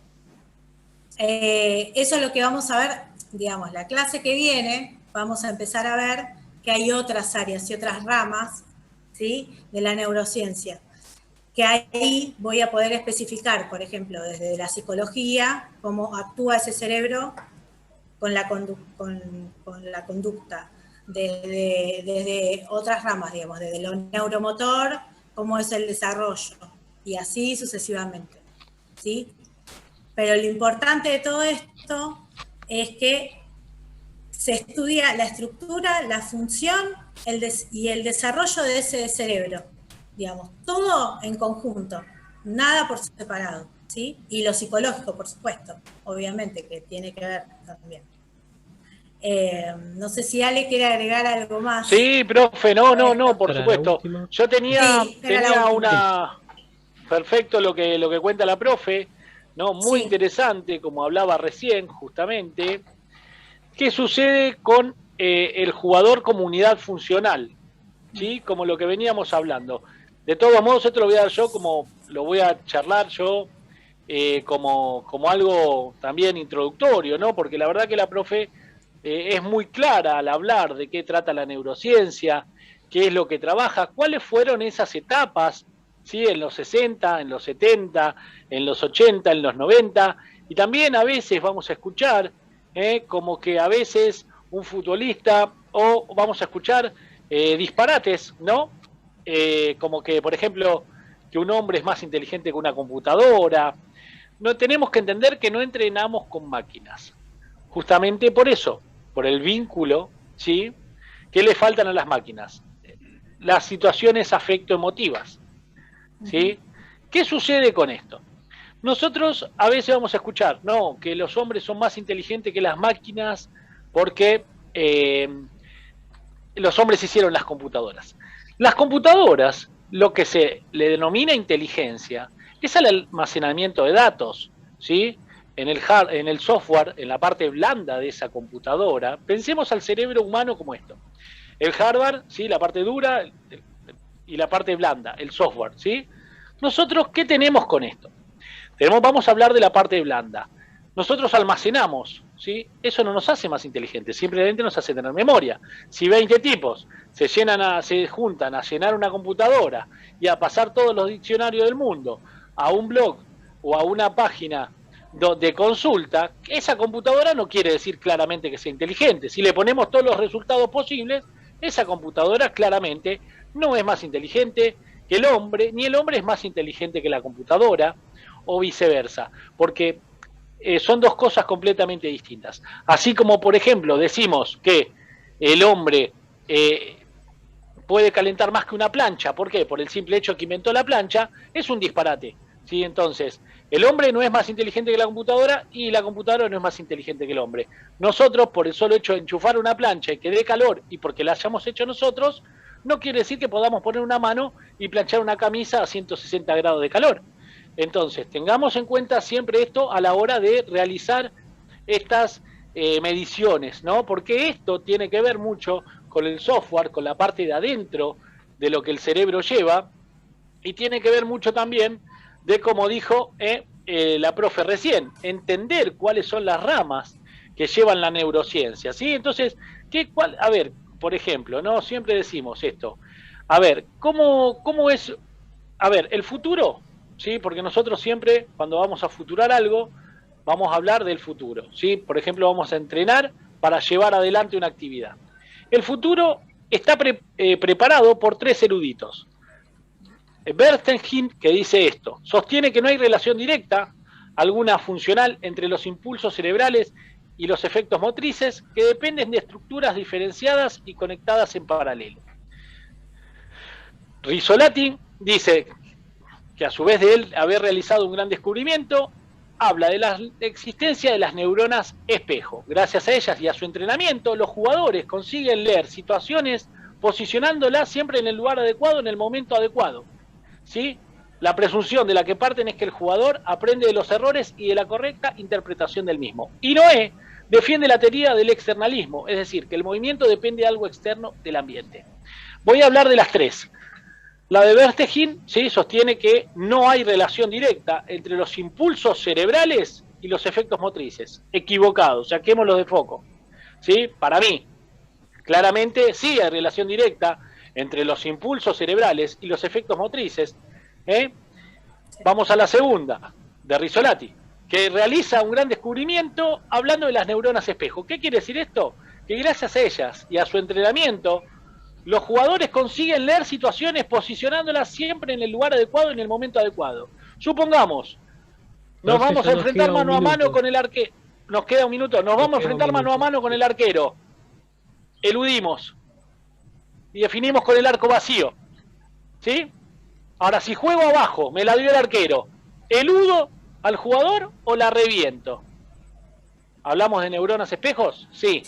[SPEAKER 4] Eso es lo que vamos a ver, digamos, la clase que viene, vamos a empezar a ver que hay otras áreas y otras ramas, ¿sí?, de la neurociencia, que ahí voy a poder especificar, por ejemplo, desde la psicología, cómo actúa ese cerebro con la conducta, desde otras ramas, digamos, desde lo neuromotor, cómo es el desarrollo, y así sucesivamente, ¿sí? Pero lo importante de todo esto es que se estudia la estructura, la función y el desarrollo de ese cerebro, digamos, todo en conjunto, nada por separado, ¿sí? Y lo psicológico, por supuesto, obviamente, que tiene que ver también. No sé si Ale quiere agregar algo más.
[SPEAKER 3] Sí, profe, no, por supuesto. Yo tenía una... Perfecto lo que cuenta la profe, ¿no? Muy interesante, como hablaba recién, justamente. ¿Qué sucede con el jugador como unidad funcional? ¿Sí? Como lo que veníamos hablando. De todos modos, esto lo voy a dar yo, como lo voy a charlar yo, como algo también introductorio, ¿no? Porque la verdad que la profe es muy clara al hablar de qué trata la neurociencia, qué es lo que trabaja, cuáles fueron esas etapas, ¿sí? En los 60, en los 70, en los 80, en los 90, y también a veces vamos a escuchar, como que a veces un futbolista, o vamos a escuchar disparates, ¿no? Como que, por ejemplo, que un hombre es más inteligente que una computadora. No tenemos que entender que no entrenamos con máquinas. Justamente por eso, por el vínculo, ¿sí?, que le faltan a las máquinas. Las situaciones afectoemotivas, ¿sí? ¿Qué sucede con esto? Nosotros a veces vamos a escuchar, no, que los hombres son más inteligentes que las máquinas porque los hombres hicieron las computadoras. Las computadoras, lo que se le denomina inteligencia, es el almacenamiento de datos, ¿sí? En el software, en la parte blanda de esa computadora, pensemos al cerebro humano como esto. El hardware, ¿sí? La parte dura, y la parte blanda, el software, ¿sí? Nosotros, ¿qué tenemos con esto? Vamos a hablar de la parte blanda. Nosotros almacenamos, ¿sí? Eso no nos hace más inteligentes, simplemente nos hace tener memoria. Si 20 tipos se juntan a llenar una computadora y a pasar todos los diccionarios del mundo a un blog o a una página de consulta, esa computadora no quiere decir claramente que sea inteligente. Si le ponemos todos los resultados posibles, esa computadora claramente no es más inteligente que el hombre, ni el hombre es más inteligente que la computadora, o viceversa, porque son dos cosas completamente distintas. Así como, por ejemplo, decimos que el hombre puede calentar más que una plancha. ¿Por qué? Por el simple hecho que inventó la plancha, es un disparate, ¿sí? Entonces, el hombre no es más inteligente que la computadora y la computadora no es más inteligente que el hombre. Nosotros, por el solo hecho de enchufar una plancha y que dé calor y porque la hayamos hecho nosotros, no quiere decir que podamos poner una mano y planchar una camisa a 160 grados de calor. Entonces, tengamos en cuenta siempre esto a la hora de realizar estas mediciones, ¿no? Porque esto tiene que ver mucho con el software, con la parte de adentro de lo que el cerebro lleva, y tiene que ver mucho también de, como dijo la profe recién, entender cuáles son las ramas que llevan la neurociencia, ¿sí? Entonces, a ver, por ejemplo, ¿no? Siempre decimos esto. A ver, ¿cómo es? A ver, el futuro, ¿sí? Porque nosotros siempre, cuando vamos a futurar algo, vamos a hablar del futuro, ¿sí? Por ejemplo, vamos a entrenar para llevar adelante una actividad. El futuro está preparado por 3 eruditos. Bernstein, que dice esto, sostiene que no hay relación directa, alguna funcional, entre los impulsos cerebrales y los efectos motrices, que dependen de estructuras diferenciadas y conectadas en paralelo. Rizzolatti dice que a su vez de él haber realizado un gran descubrimiento, habla de la existencia de las neuronas espejo. Gracias a ellas y a su entrenamiento, los jugadores consiguen leer situaciones posicionándolas siempre en el lugar adecuado, en el momento adecuado, ¿sí? La presunción de la que parten es que el jugador aprende de los errores y de la correcta interpretación del mismo. Y Noé defiende la teoría del externalismo, es decir, que el movimiento depende de algo externo del ambiente. Voy a hablar de las 3. La de Bernstein, ¿sí? Sostiene que no hay relación directa entre los impulsos cerebrales y los efectos motrices. Equivocado, saquémoslos de foco, ¿sí? Para mí, claramente sí hay relación directa entre los impulsos cerebrales y los efectos motrices. Vamos a la segunda, de Rizzolatti, que realiza un gran descubrimiento hablando de las neuronas espejo. ¿Qué quiere decir esto? Que gracias a ellas y a su entrenamiento, los jugadores consiguen leer situaciones posicionándolas siempre en el lugar adecuado y en el momento adecuado. Supongamos, nos vamos a enfrentar mano a mano con el arquero. Nos queda un minuto. Nos vamos a enfrentar mano a mano con el arquero. Eludimos. Y definimos con el arco vacío. ¿Sí? Ahora, si juego abajo, me la dio el arquero, ¿eludo al jugador o la reviento? ¿Hablamos de neuronas espejos? Sí.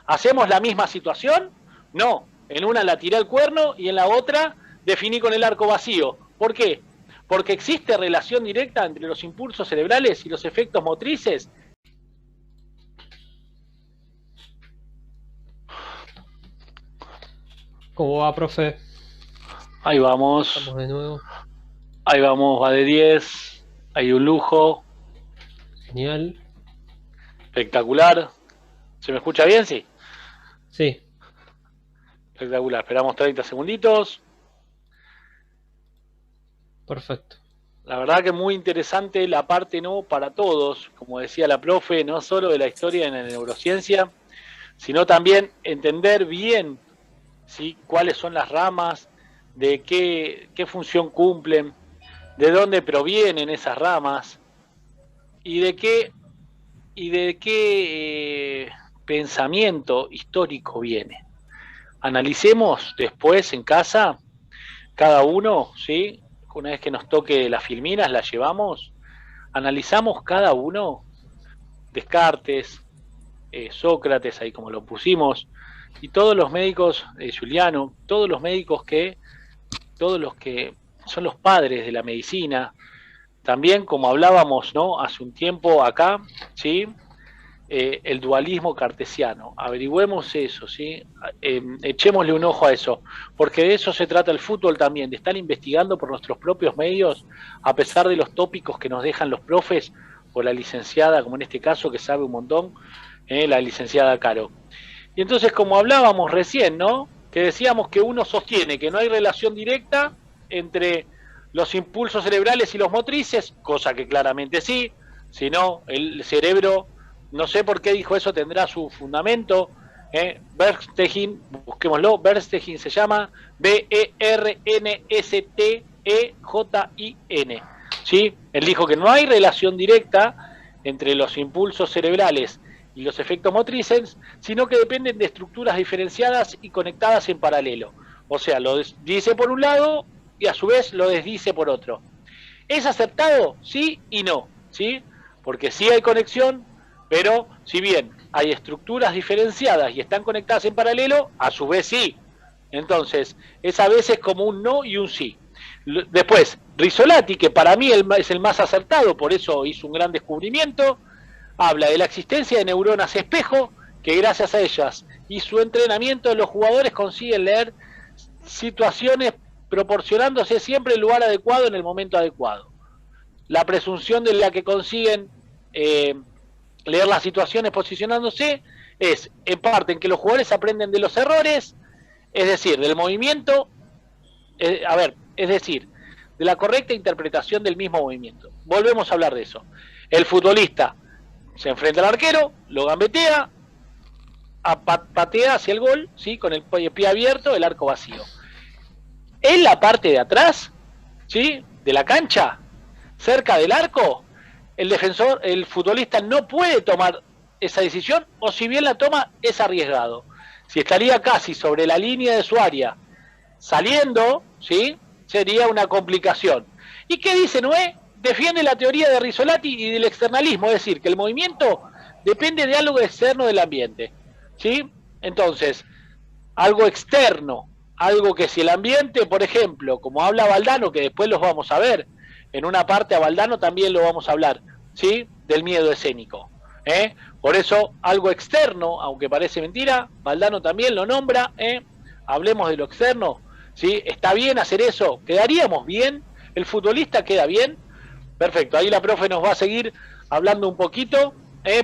[SPEAKER 3] ¿Hacemos la misma situación? No. En una la tiré al cuerno y en la otra definí con el arco vacío. ¿Por qué? Porque existe relación directa entre los impulsos cerebrales y los efectos motrices.
[SPEAKER 1] ¿Cómo va, profe?
[SPEAKER 3] Ahí vamos.
[SPEAKER 1] Vamos de nuevo.
[SPEAKER 3] Ahí vamos, va de 10. Hay un lujo.
[SPEAKER 1] Genial.
[SPEAKER 3] Espectacular. ¿Se me escucha bien? Sí.
[SPEAKER 1] Sí.
[SPEAKER 3] Espectacular. Esperamos 30 segunditos.
[SPEAKER 1] Perfecto.
[SPEAKER 3] La verdad que muy interesante la parte, ¿no? Para todos, como decía la profe, no solo de la historia en la neurociencia, sino también entender bien, ¿sí? Cuáles son las ramas, de qué función cumplen, de dónde provienen esas ramas y de qué pensamiento histórico viene. Analicemos después en casa, cada uno, ¿sí? Una vez que nos toque las filminas, las llevamos, analizamos cada uno, Descartes, Sócrates, ahí como lo pusimos, y todos los médicos, Juliano, todos los que son los padres de la medicina, también como hablábamos, ¿no?, hace un tiempo acá, ¿sí?, el dualismo cartesiano, averigüemos eso, ¿sí?, echémosle un ojo a eso, porque de eso se trata el fútbol también, de estar investigando por nuestros propios medios, a pesar de los tópicos que nos dejan los profes, o la licenciada, como en este caso, que sabe un montón, la licenciada Caro. Y entonces, como hablábamos recién, ¿no?, que decíamos que uno sostiene que no hay relación directa entre los impulsos cerebrales y los motrices, cosa que claramente sí, si no, el cerebro, no sé por qué dijo eso, tendrá su fundamento. Bernstein, busquémoslo, Bernstein se llama Bernstein, ¿sí? Él dijo que no hay relación directa entre los impulsos cerebrales y los efectos motrices, sino que dependen de estructuras diferenciadas y conectadas en paralelo. O sea, lo dice por un lado y a su vez lo desdice por otro. ¿Es acertado? Sí y no, ¿sí? Porque sí hay conexión, pero si bien hay estructuras diferenciadas y están conectadas en paralelo, a su vez sí. Entonces, es a veces como un no y un sí. Después, Rizzolatti, que para mí es el más acertado, por eso hizo un gran descubrimiento, habla de la existencia de neuronas espejo, que gracias a ellas y su entrenamiento los jugadores consiguen leer situaciones proporcionándose siempre el lugar adecuado en el momento adecuado. La presunción de la que consiguen leer las situaciones posicionándose es, en parte, en que los jugadores aprenden de los errores, es decir, del movimiento, es decir, de la correcta interpretación del mismo movimiento. Volvemos a hablar de eso. El futbolista se enfrenta al arquero, lo gambetea, patea hacia el gol, ¿sí?, con el pie abierto, el arco vacío. En la parte de atrás, ¿sí?, de la cancha, cerca del arco, el futbolista no puede tomar esa decisión, o si bien la toma, es arriesgado. Si estaría casi sobre la línea de su área, saliendo, ¿sí?, sería una complicación. ¿Y qué dice Noé? Defiende la teoría de Rizzolatti y del externalismo, es decir, que el movimiento depende de algo externo del ambiente, ¿sí? Entonces, algo externo, algo que si el ambiente, por ejemplo, como habla Valdano, que después los vamos a ver, en una parte a Valdano también lo vamos a hablar, ¿sí?, del miedo escénico, Por eso, algo externo, aunque parece mentira, Valdano también lo nombra, hablemos de lo externo, ¿sí? ¿Está bien hacer eso? ¿Quedaríamos bien? ¿El futbolista queda bien? Perfecto, ahí la profe nos va a seguir hablando un poquito.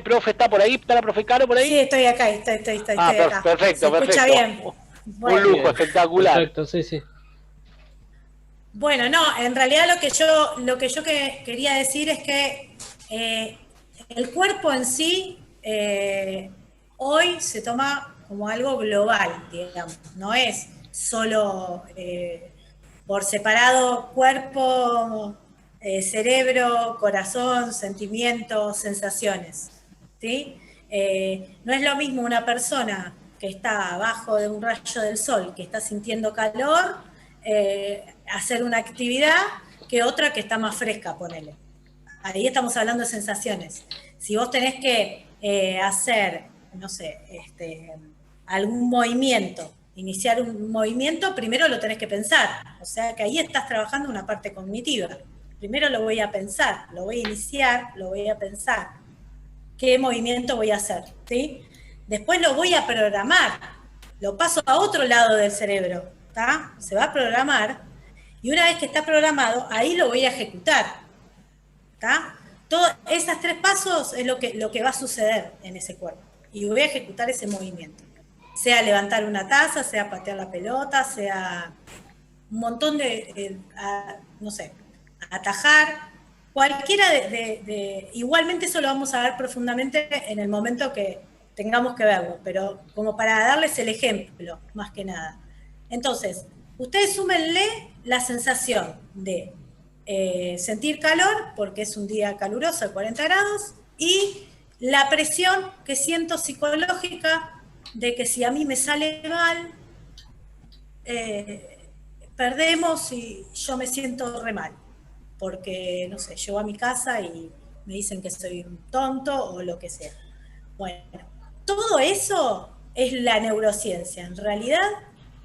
[SPEAKER 3] Profe, ¿está por ahí? ¿Está la profe Caro por ahí?
[SPEAKER 4] Sí, estoy acá, estoy acá.
[SPEAKER 3] Perfecto,
[SPEAKER 4] ¿Se escucha bien? Bueno.
[SPEAKER 3] Un lujo, espectacular.
[SPEAKER 1] Perfecto, sí.
[SPEAKER 4] Bueno, no, en realidad lo que yo quería decir es que el cuerpo en sí hoy se toma como algo global, digamos, no es solo por separado cuerpo, cerebro, corazón, sentimientos, sensaciones, ¿sí? No es lo mismo una persona que está abajo de un rayo del sol, que está sintiendo calor, hacer una actividad, que otra que está más fresca, ponele. Ahí estamos hablando de sensaciones. Si vos tenés que hacer, no sé, algún movimiento, iniciar un movimiento, primero lo tenés que pensar. O sea que ahí estás trabajando una parte cognitiva. Primero lo voy a pensar, lo voy a iniciar, lo voy a pensar. ¿Qué movimiento voy a hacer? ¿Sí? Después lo voy a programar. Lo paso a otro lado del cerebro. ¿Tá? Se va a programar. Y una vez que está programado, ahí lo voy a ejecutar. ¿Tá? Esos 3 pasos es lo que va a suceder en ese cuerpo. Y voy a ejecutar ese movimiento. Sea levantar una taza, sea patear la pelota, sea un montón no sé, atajar, cualquiera igualmente eso lo vamos a ver profundamente en el momento que tengamos que verlo, pero como para darles el ejemplo, más que nada. Entonces, ustedes súmenle la sensación de sentir calor, porque es un día caluroso de 40 grados, y la presión que siento psicológica de que si a mí me sale mal, perdemos y yo me siento re mal, porque, no sé, llego a mi casa y me dicen que soy un tonto o lo que sea. Bueno, todo eso es la neurociencia. En realidad,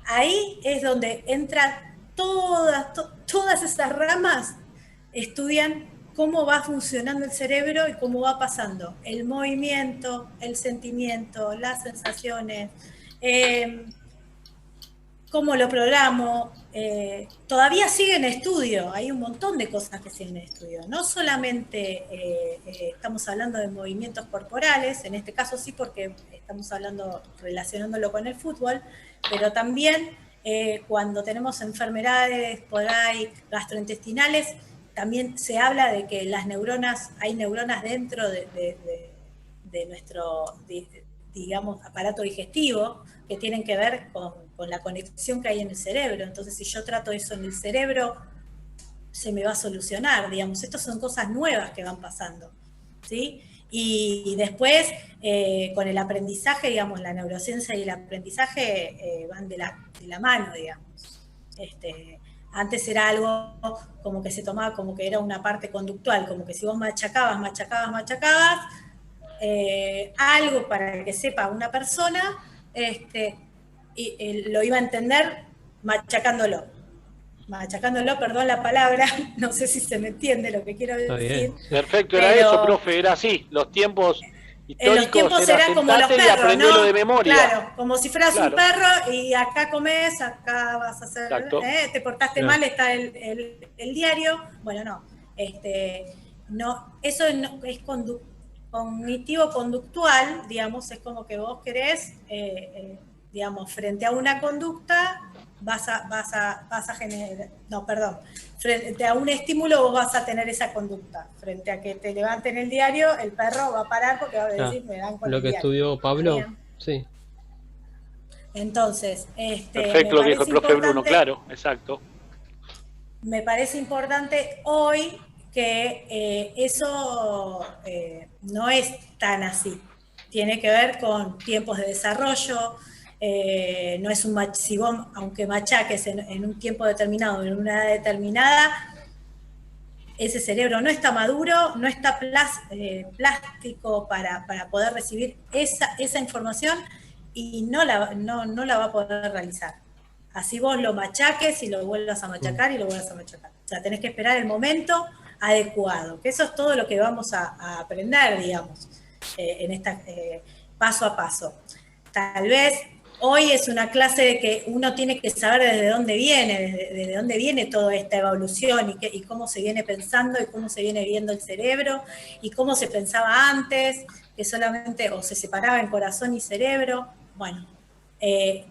[SPEAKER 4] ahí es donde entran todas esas ramas, estudian cómo va funcionando el cerebro y cómo va pasando el movimiento, el sentimiento, las sensaciones, cómo lo programo. Todavía sigue en estudio, hay un montón de cosas que siguen en estudio. No solamente estamos hablando de movimientos corporales, en este caso sí porque estamos relacionándolo con el fútbol, pero también cuando tenemos enfermedades por ahí gastrointestinales, también se habla de que hay neuronas dentro de nuestro, digamos, aparato digestivo, que tienen que ver con la conexión que hay en el cerebro. Entonces, si yo trato eso en el cerebro, se me va a solucionar, digamos. Estas son cosas nuevas que van pasando, ¿sí? Y después, con el aprendizaje, digamos, la neurociencia y el aprendizaje van de la mano, digamos. Antes era algo como que se tomaba como que era una parte conductual, como que si vos machacabas, algo para que sepa una persona, lo iba a entender machacándolo, perdón la palabra, no sé si se me entiende lo que quiero decir.
[SPEAKER 3] Perfecto, era eso, profe, era así, los tiempos históricos,
[SPEAKER 4] los tiempos eran como los perros, ¿no?
[SPEAKER 3] De memoria.
[SPEAKER 4] Claro, como si fueras un perro y acá comes, acá vas a hacer, te portaste mal, está el diario. Bueno, no, no, eso no, es cognitivo-conductual, digamos, es como que vos querés, digamos, frente a una conducta, vas a generar, no, perdón, frente a un estímulo vos vas a tener esa conducta. Frente a que te levanten el diario, el perro va a parar porque va a decir, me dan con
[SPEAKER 1] lo
[SPEAKER 4] el
[SPEAKER 1] que
[SPEAKER 4] diario.
[SPEAKER 1] estudió Pablo, sí.
[SPEAKER 4] Entonces,
[SPEAKER 3] perfecto lo que dijo el profe Bruno, claro, exacto.
[SPEAKER 4] Me parece importante hoy que eso no es tan así. Tiene que ver con tiempos de desarrollo. No es si vos, aunque machaques en un tiempo determinado, en una edad determinada, ese cerebro no está maduro, no está plástico para poder recibir esa información y no la va a poder realizar. Así vos lo machaques y lo vuelvas a machacar y lo vuelvas a machacar. O sea, tenés que esperar el momento adecuado, que eso es todo lo que vamos a aprender, digamos, en esta paso a paso. Tal vez hoy es una clase de que uno tiene que saber desde dónde viene toda esta evolución y cómo se viene pensando y cómo se viene viendo el cerebro y cómo se pensaba antes, que solamente o se separaba en corazón y cerebro. Bueno,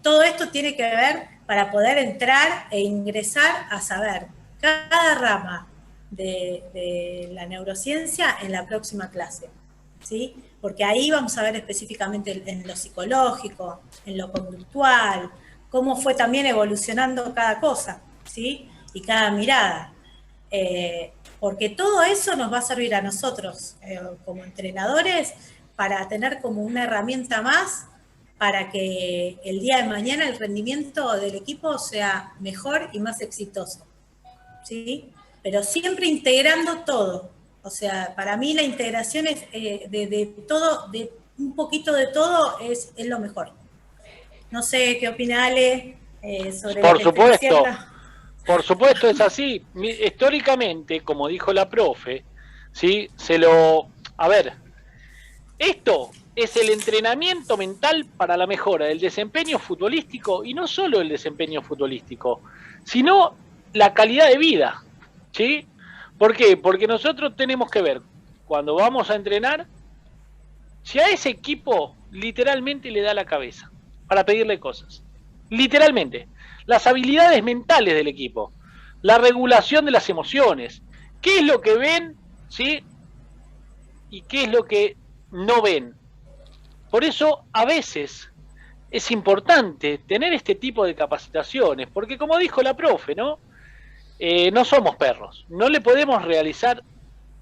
[SPEAKER 4] todo esto tiene que ver para poder entrar e ingresar a saber cada rama de la neurociencia en la próxima clase, ¿sí? Porque ahí vamos a ver específicamente en lo psicológico, en lo conductual, cómo fue también evolucionando cada cosa, ¿sí? Y cada mirada. Porque todo eso nos va a servir a nosotros como entrenadores para tener como una herramienta más para que el día de mañana el rendimiento del equipo sea mejor y más exitoso, ¿sí? Pero siempre integrando todo. O sea, para mí la integración es de todo, de un poquito de todo es lo mejor. No sé qué opina Ale sobre
[SPEAKER 3] Por
[SPEAKER 4] lo que
[SPEAKER 3] supuesto, por supuesto es así. Históricamente, como dijo la profe, ¿sí? A ver, esto es el entrenamiento mental para la mejora del desempeño futbolístico, y no solo el desempeño futbolístico, sino la calidad de vida, ¿sí? ¿Por qué? Porque nosotros tenemos que ver, cuando vamos a entrenar, si a ese equipo literalmente le da la cabeza para pedirle cosas. Literalmente. Las habilidades mentales del equipo, la regulación de las emociones, qué es lo que ven, ¿sí? Y qué es lo que no ven. Por eso, a veces, es importante tener este tipo de capacitaciones, porque como dijo la profe, ¿no? No somos perros, no le podemos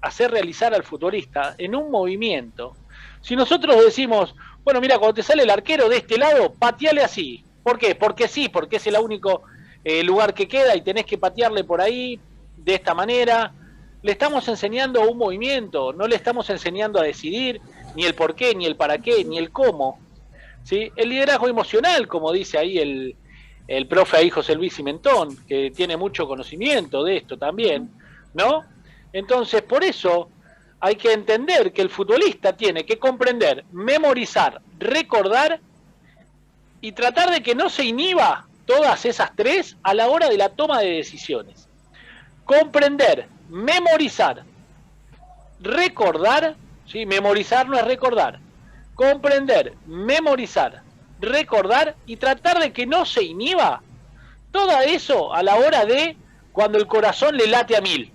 [SPEAKER 3] hacer realizar al futbolista en un movimiento. Si nosotros decimos, bueno, mira, cuando te sale el arquero de este lado, pateale así. ¿Por qué? Porque sí, porque es el único lugar que queda y tenés que patearle por ahí de esta manera. Le estamos enseñando un movimiento, no le estamos enseñando a decidir ni el por qué, ni el para qué, ni el cómo. ¿sí? El liderazgo emocional, como dice ahí el profe ahí José Luis Cimentón, que tiene mucho conocimiento de esto también, ¿no? Entonces, por eso hay que entender que el futbolista tiene que comprender, memorizar, recordar y tratar de que no se inhiba todas esas tres a la hora de la toma de decisiones. Comprender, memorizar, recordar, ¿sí? Memorizar no es recordar. Comprender, memorizar, recordar y tratar de que no se inhiba todo eso a la hora de cuando el corazón le late a 1000.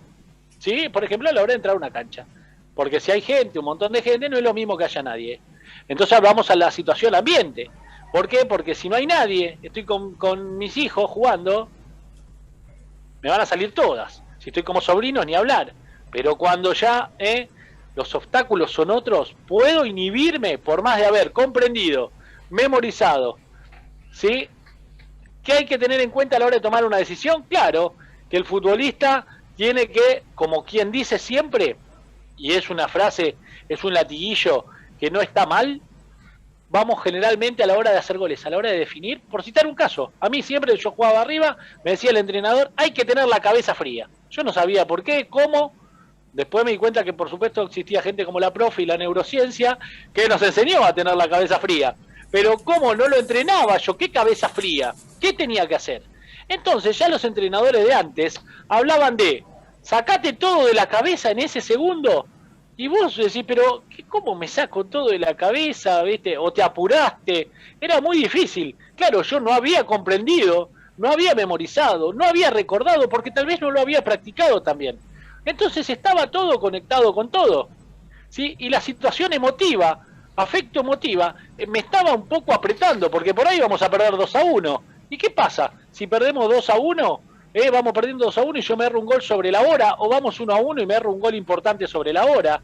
[SPEAKER 3] ¿Sí? Por ejemplo, a la hora de entrar a una cancha. Porque si hay gente, un montón de gente, no es lo mismo que haya nadie. Entonces vamos a la situación ambiente. ¿Por qué? Porque si no hay nadie, estoy con mis hijos jugando, me van a salir todas. Si estoy como sobrinos, ni hablar. Pero cuando ya los obstáculos son otros, puedo inhibirme por más de haber comprendido, memorizado. ¿Sí? ¿Qué hay que tener en cuenta a la hora de tomar una decisión? Claro, que el futbolista tiene que, como quien dice siempre, y es una frase, es un latiguillo que no está mal, vamos generalmente a la hora de hacer goles, a la hora de definir, por citar un caso, a mí siempre yo jugaba arriba, me decía el entrenador, hay que tener la cabeza fría. Yo no sabía por qué, cómo, después me di cuenta que por supuesto existía gente como la profe y la neurociencia que nos enseñó a tener la cabeza fría. Pero ¿cómo no lo entrenaba yo? ¿Qué cabeza fría? ¿Qué tenía que hacer? Entonces ya los entrenadores de antes hablaban de sacate todo de la cabeza en ese segundo y vos decís, pero ¿cómo me saco todo de la cabeza? ¿Viste? O te apuraste. Era muy difícil. Claro, yo no había comprendido, no había memorizado, no había recordado porque tal vez no lo había practicado también. Entonces estaba todo conectado con todo, ¿sí? Y la situación emotiva, afecto emotiva, me estaba un poco apretando porque por ahí vamos a perder 2-1. ¿Y qué pasa? Si perdemos 2-1, vamos perdiendo 2-1 y yo me erro un gol sobre la hora, o vamos 1-1 y me erro un gol importante sobre la hora,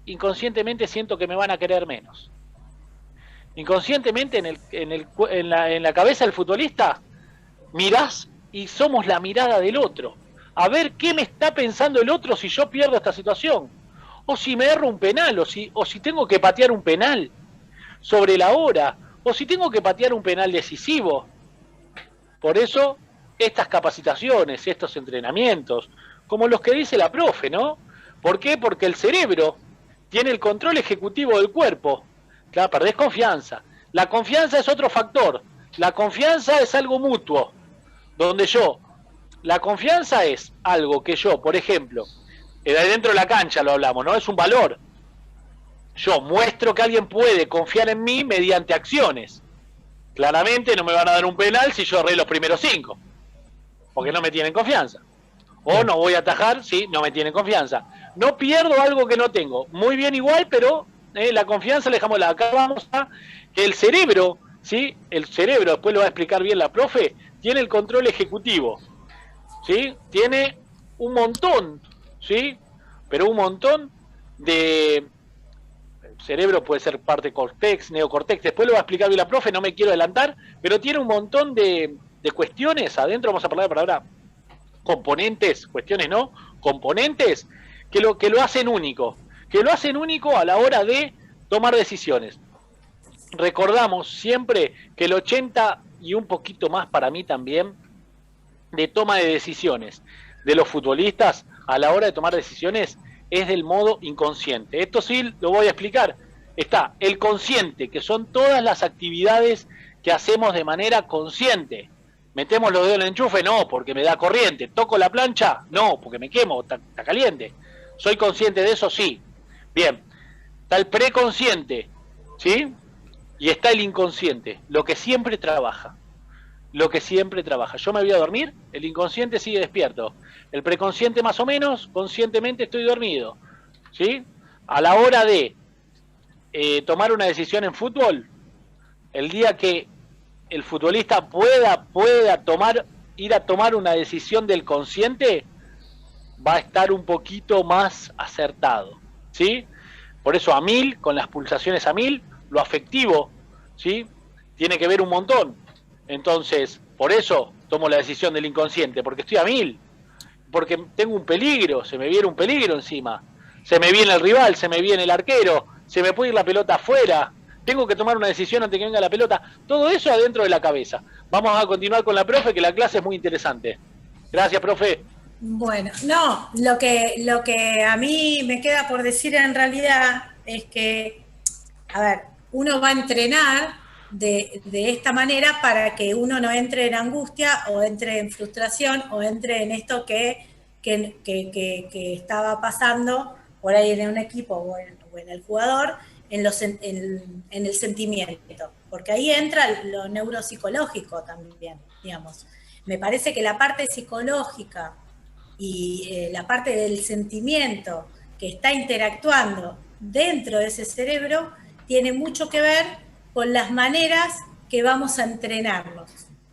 [SPEAKER 3] inconscientemente siento que me van a querer menos. Inconscientemente en la cabeza del futbolista mirás y somos la mirada del otro. A ver qué me está pensando el otro si yo pierdo esta situación. O si me erro un penal, o si tengo que patear un penal sobre la hora, o si tengo que patear un penal decisivo. Por eso, estas capacitaciones, estos entrenamientos, como los que dice la profe, ¿no? ¿Por qué? Porque el cerebro tiene el control ejecutivo del cuerpo. Claro, perdés confianza. La confianza es otro factor. La confianza es algo mutuo. La confianza es algo que yo, por ejemplo, dentro de la cancha lo hablamos, ¿no? Es un valor. Yo muestro que alguien puede confiar en mí mediante acciones. Claramente no me van a dar un penal si yo erré los primeros 5, porque no me tienen confianza. O no voy a atajar si no me tienen confianza. No pierdo algo que no tengo. Muy bien igual, pero la confianza le dejamos la. Acá vamos a que el cerebro, ¿sí? El cerebro, después lo va a explicar bien la profe, tiene el control ejecutivo, ¿sí? Tiene un montón, ¿sí? Pero un montón de... El cerebro puede ser parte cortex, neocortex, después lo va a explicar bien la profe, no me quiero adelantar, pero tiene un montón de cuestiones, adentro vamos a hablar de palabra componentes, cuestiones no, componentes, que lo hacen único, a la hora de tomar decisiones. Recordamos siempre que el 80 y un poquito más para mí también, de toma de decisiones de los futbolistas a la hora de tomar decisiones es del modo inconsciente. Esto sí lo voy a explicar. Está el consciente, que son todas las actividades que hacemos de manera consciente. ¿Metemos los dedos en el enchufe? No, porque me da corriente. ¿Toco la plancha? No, porque me quemo, está caliente. ¿Soy consciente de eso? Sí. Bien. Está el preconsciente, ¿sí? Y está el inconsciente, lo que siempre trabaja. Yo me voy a dormir, el inconsciente sigue despierto. El preconsciente más o menos, conscientemente estoy dormido, ¿sí? A la hora de tomar una decisión en fútbol, el día que el futbolista pueda ir a tomar una decisión del consciente, va a estar un poquito más acertado, ¿sí? Por eso a 1000, con las pulsaciones a 1000, lo afectivo, ¿sí? Tiene que ver un montón. Entonces, por eso tomo la decisión del inconsciente, porque estoy a 1000, porque tengo un peligro, se me viene un peligro encima, se me viene el rival, se me viene el arquero, se me puede ir la pelota afuera, tengo que tomar una decisión antes que venga la pelota. Todo eso adentro de la cabeza. Vamos a continuar con la profe, que la clase es muy interesante. Gracias, profe.
[SPEAKER 4] Bueno, no, lo que a mí me queda por decir en realidad es que, a ver, uno va a entrenar de esta manera para que uno no entre en angustia o entre en frustración o entre en esto que estaba pasando por ahí en un equipo o en el jugador, en el sentimiento, porque ahí entra lo neuropsicológico también, digamos. Me parece que la parte psicológica y la parte del sentimiento que está interactuando dentro de ese cerebro tiene mucho que ver con las maneras que vamos a entrenarnos,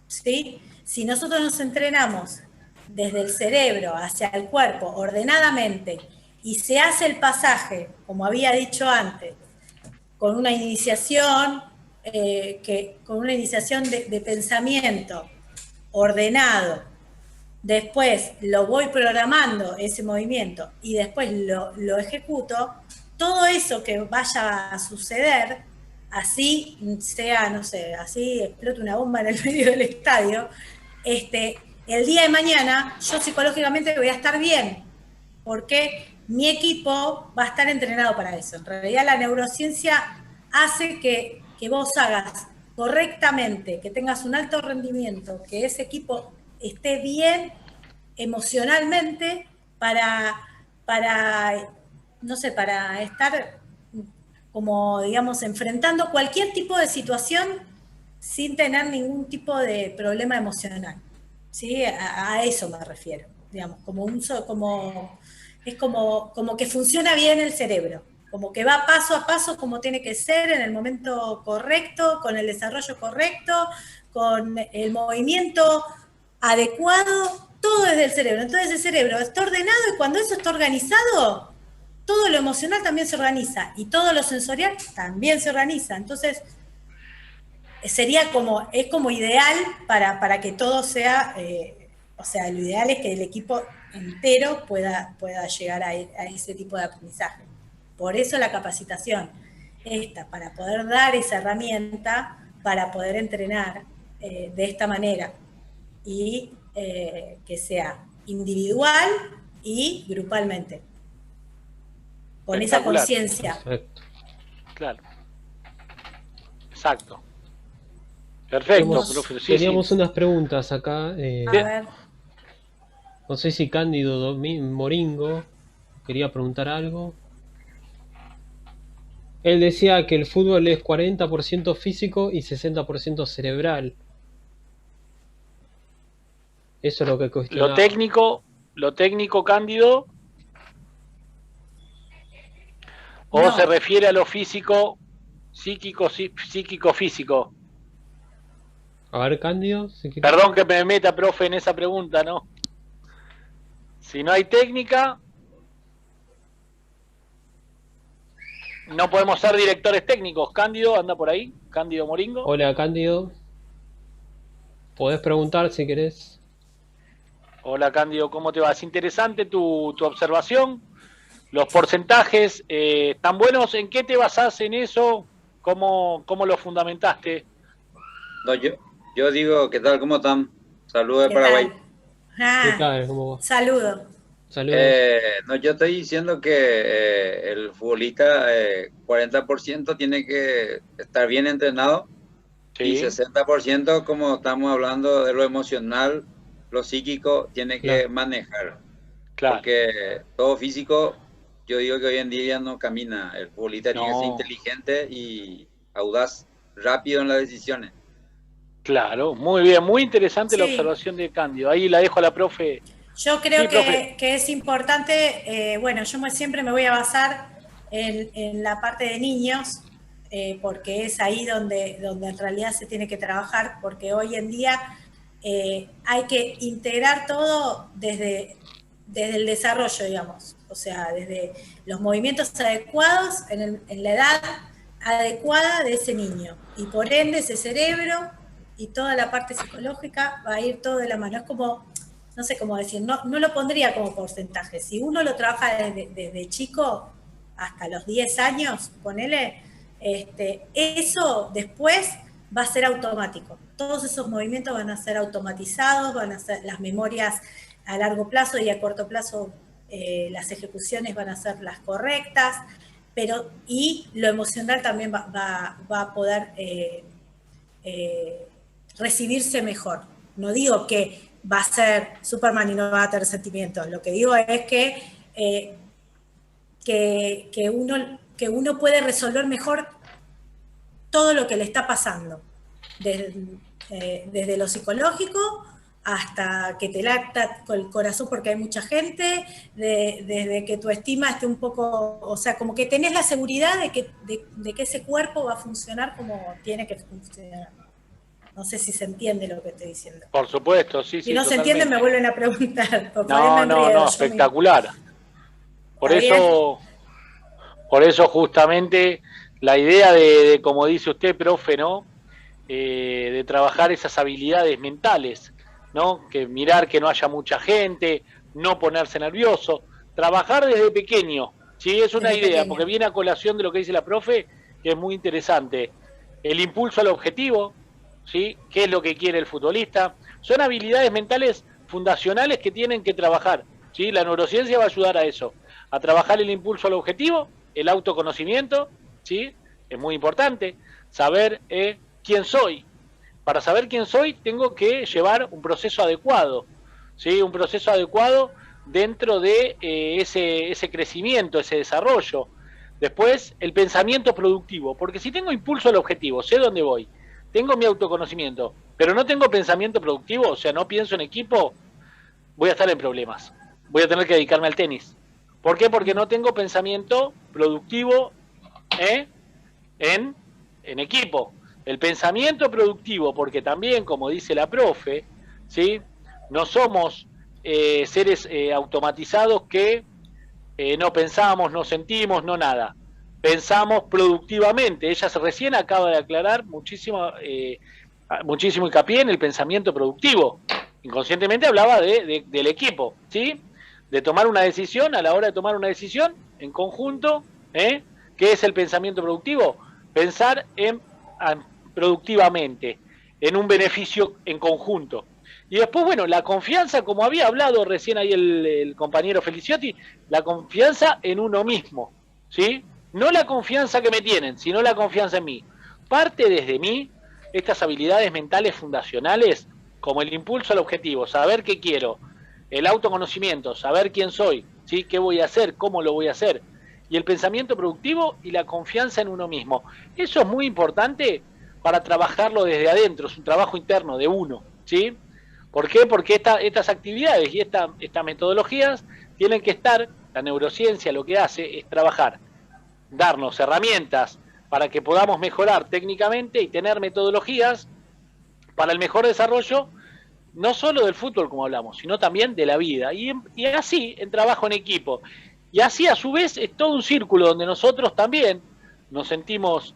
[SPEAKER 4] ¿sí? Si nosotros nos entrenamos desde el cerebro hacia el cuerpo ordenadamente y se hace el pasaje, como había dicho antes, con una iniciación, de pensamiento ordenado, después lo voy programando ese movimiento y después lo ejecuto, todo eso que vaya a suceder, así sea, no sé, así explote una bomba en el medio del estadio, el día de mañana yo psicológicamente voy a estar bien, porque mi equipo va a estar entrenado para eso. En realidad la neurociencia hace que vos hagas correctamente, que tengas un alto rendimiento, que ese equipo esté bien emocionalmente para no sé, para estar como, digamos, enfrentando cualquier tipo de situación sin tener ningún tipo de problema emocional. ¿Sí? A eso me refiero, digamos, es como que funciona bien el cerebro, como que va paso a paso como tiene que ser, en el momento correcto, con el desarrollo correcto, con el movimiento adecuado, todo desde el cerebro. Entonces el cerebro está ordenado y cuando eso está organizado, todo lo emocional también se organiza y todo lo sensorial también se organiza. Entonces es como ideal para que todo sea, o sea, lo ideal es que el equipo entero pueda llegar a ese tipo de aprendizaje. Por eso la capacitación para poder dar esa herramienta, para poder entrenar de esta manera y que sea individual y grupalmente, con esa conciencia.
[SPEAKER 3] Claro. Exacto. Perfecto, profesor.
[SPEAKER 1] Teníamos unas preguntas acá.
[SPEAKER 4] A ver.
[SPEAKER 1] No sé si Cándido Moringo quería preguntar algo. Él decía que el fútbol es 40% físico y 60% cerebral. Eso es lo que cuestionaba.
[SPEAKER 3] Lo técnico, Cándido, o
[SPEAKER 4] No.
[SPEAKER 3] se refiere a lo físico, psíquico-físico.
[SPEAKER 1] A ver, Cándido.
[SPEAKER 3] Perdón que me meta, profe, en esa pregunta, ¿no? Si no hay técnica, no podemos ser directores técnicos. Cándido, anda por ahí. Cándido Moringo.
[SPEAKER 1] Hola, Cándido. Podés preguntar si querés.
[SPEAKER 3] Hola, Cándido, ¿cómo te va? Es interesante tu observación. Los porcentajes están buenos. ¿En qué te basás en eso? ¿Cómo lo fundamentaste?
[SPEAKER 5] No, yo digo, ¿qué tal? ¿Cómo están? Saludos de Paraguay.
[SPEAKER 1] ¿Qué tal? ¿Cómo va?
[SPEAKER 4] Saludos.
[SPEAKER 1] Saludos.
[SPEAKER 5] No, yo estoy diciendo que el futbolista 40% tiene que estar bien entrenado, sí, y 60%, como estamos hablando de lo emocional, lo psíquico, tiene que manejar. Claro. Porque todo físico, yo digo que hoy en día ya no camina. El futbolista tiene que ser inteligente y audaz, rápido en las decisiones.
[SPEAKER 3] Claro, muy bien, muy interesante la observación de Cándido. Ahí la dejo a la profe.
[SPEAKER 4] Yo creo que es importante, bueno, yo siempre me voy a basar en la parte de niños, porque es ahí donde en realidad se tiene que trabajar, porque hoy en día hay que integrar todo desde el desarrollo, digamos, o sea, desde los movimientos adecuados en la edad adecuada de ese niño, y por ende ese cerebro y toda la parte psicológica va a ir todo de la mano. Es como, no sé cómo decir, no lo pondría como porcentaje. Si uno lo trabaja desde chico hasta los 10 años, ponele, Eso después va a ser automático. Todos esos movimientos van a ser automatizados, van a ser las memorias a largo plazo y a corto plazo, las ejecuciones van a ser las correctas, y lo emocional también va a poder recibirse mejor. No digo que va a ser Superman y no va a tener sentimientos, lo que digo es que uno puede resolver mejor todo lo que le está pasando, desde lo psicológico hasta que te lacta con el corazón porque hay mucha gente, desde que tu estima esté un poco, o sea, como que tenés la seguridad de que ese cuerpo va a funcionar como tiene que funcionar. No sé si se entiende lo que estoy diciendo.
[SPEAKER 3] Por supuesto, sí, sí.
[SPEAKER 4] Si no se entiende, me vuelven a preguntar.
[SPEAKER 3] No, espectacular. Por eso justamente la idea de, como dice usted, profe, ¿no? De trabajar esas habilidades mentales, ¿no? Que mirar que no haya mucha gente, no ponerse nervioso, trabajar desde pequeño, ¿sí? Es una idea, porque viene a colación de lo que dice la profe, que es muy interesante. El impulso al objetivo, ¿sí? ¿Qué es lo que quiere el futbolista? Son habilidades mentales fundacionales que tienen que trabajar, ¿sí? La neurociencia va a ayudar a eso, a trabajar el impulso al objetivo, el autoconocimiento, ¿sí? Es muy importante saber quién soy. Para saber quién soy tengo que llevar un proceso adecuado, ¿sí? Un proceso adecuado dentro de ese crecimiento, ese desarrollo. Después, el pensamiento productivo, porque si tengo impulso al objetivo, sé dónde voy, tengo mi autoconocimiento, pero no tengo pensamiento productivo, o sea, no pienso en equipo, voy a estar en problemas. Voy a tener que dedicarme al tenis. ¿Por qué? Porque no tengo pensamiento productivo en equipo. El pensamiento productivo, porque también, como dice la profe, ¿sí? No somos seres automatizados que no pensamos, no sentimos, no nada. Pensamos productivamente. Ella recién acaba de aclarar muchísimo hincapié en el pensamiento productivo. Inconscientemente hablaba del equipo, ¿sí? De tomar una decisión, a la hora de tomar una decisión en conjunto, ¿qué es el pensamiento productivo? Pensar productivamente, en un beneficio en conjunto. Y después, bueno, la confianza, como había hablado recién ahí el compañero Feliciotti, la confianza en uno mismo, ¿sí? No la confianza que me tienen, sino la confianza en mí. Parte desde mí, estas habilidades mentales fundacionales, como el impulso al objetivo, saber qué quiero, el autoconocimiento, saber quién soy, ¿sí? Qué voy a hacer, cómo lo voy a hacer, y el pensamiento productivo y la confianza en uno mismo. Eso es muy importante para trabajarlo desde adentro, es un trabajo interno de uno, ¿sí? ¿Por qué? Porque estas actividades y estas metodologías tienen que estar, la neurociencia lo que hace es trabajar, darnos herramientas para que podamos mejorar técnicamente y tener metodologías para el mejor desarrollo, no solo del fútbol como hablamos, sino también de la vida, y así en trabajo en equipo. Y así a su vez es todo un círculo donde nosotros también nos sentimos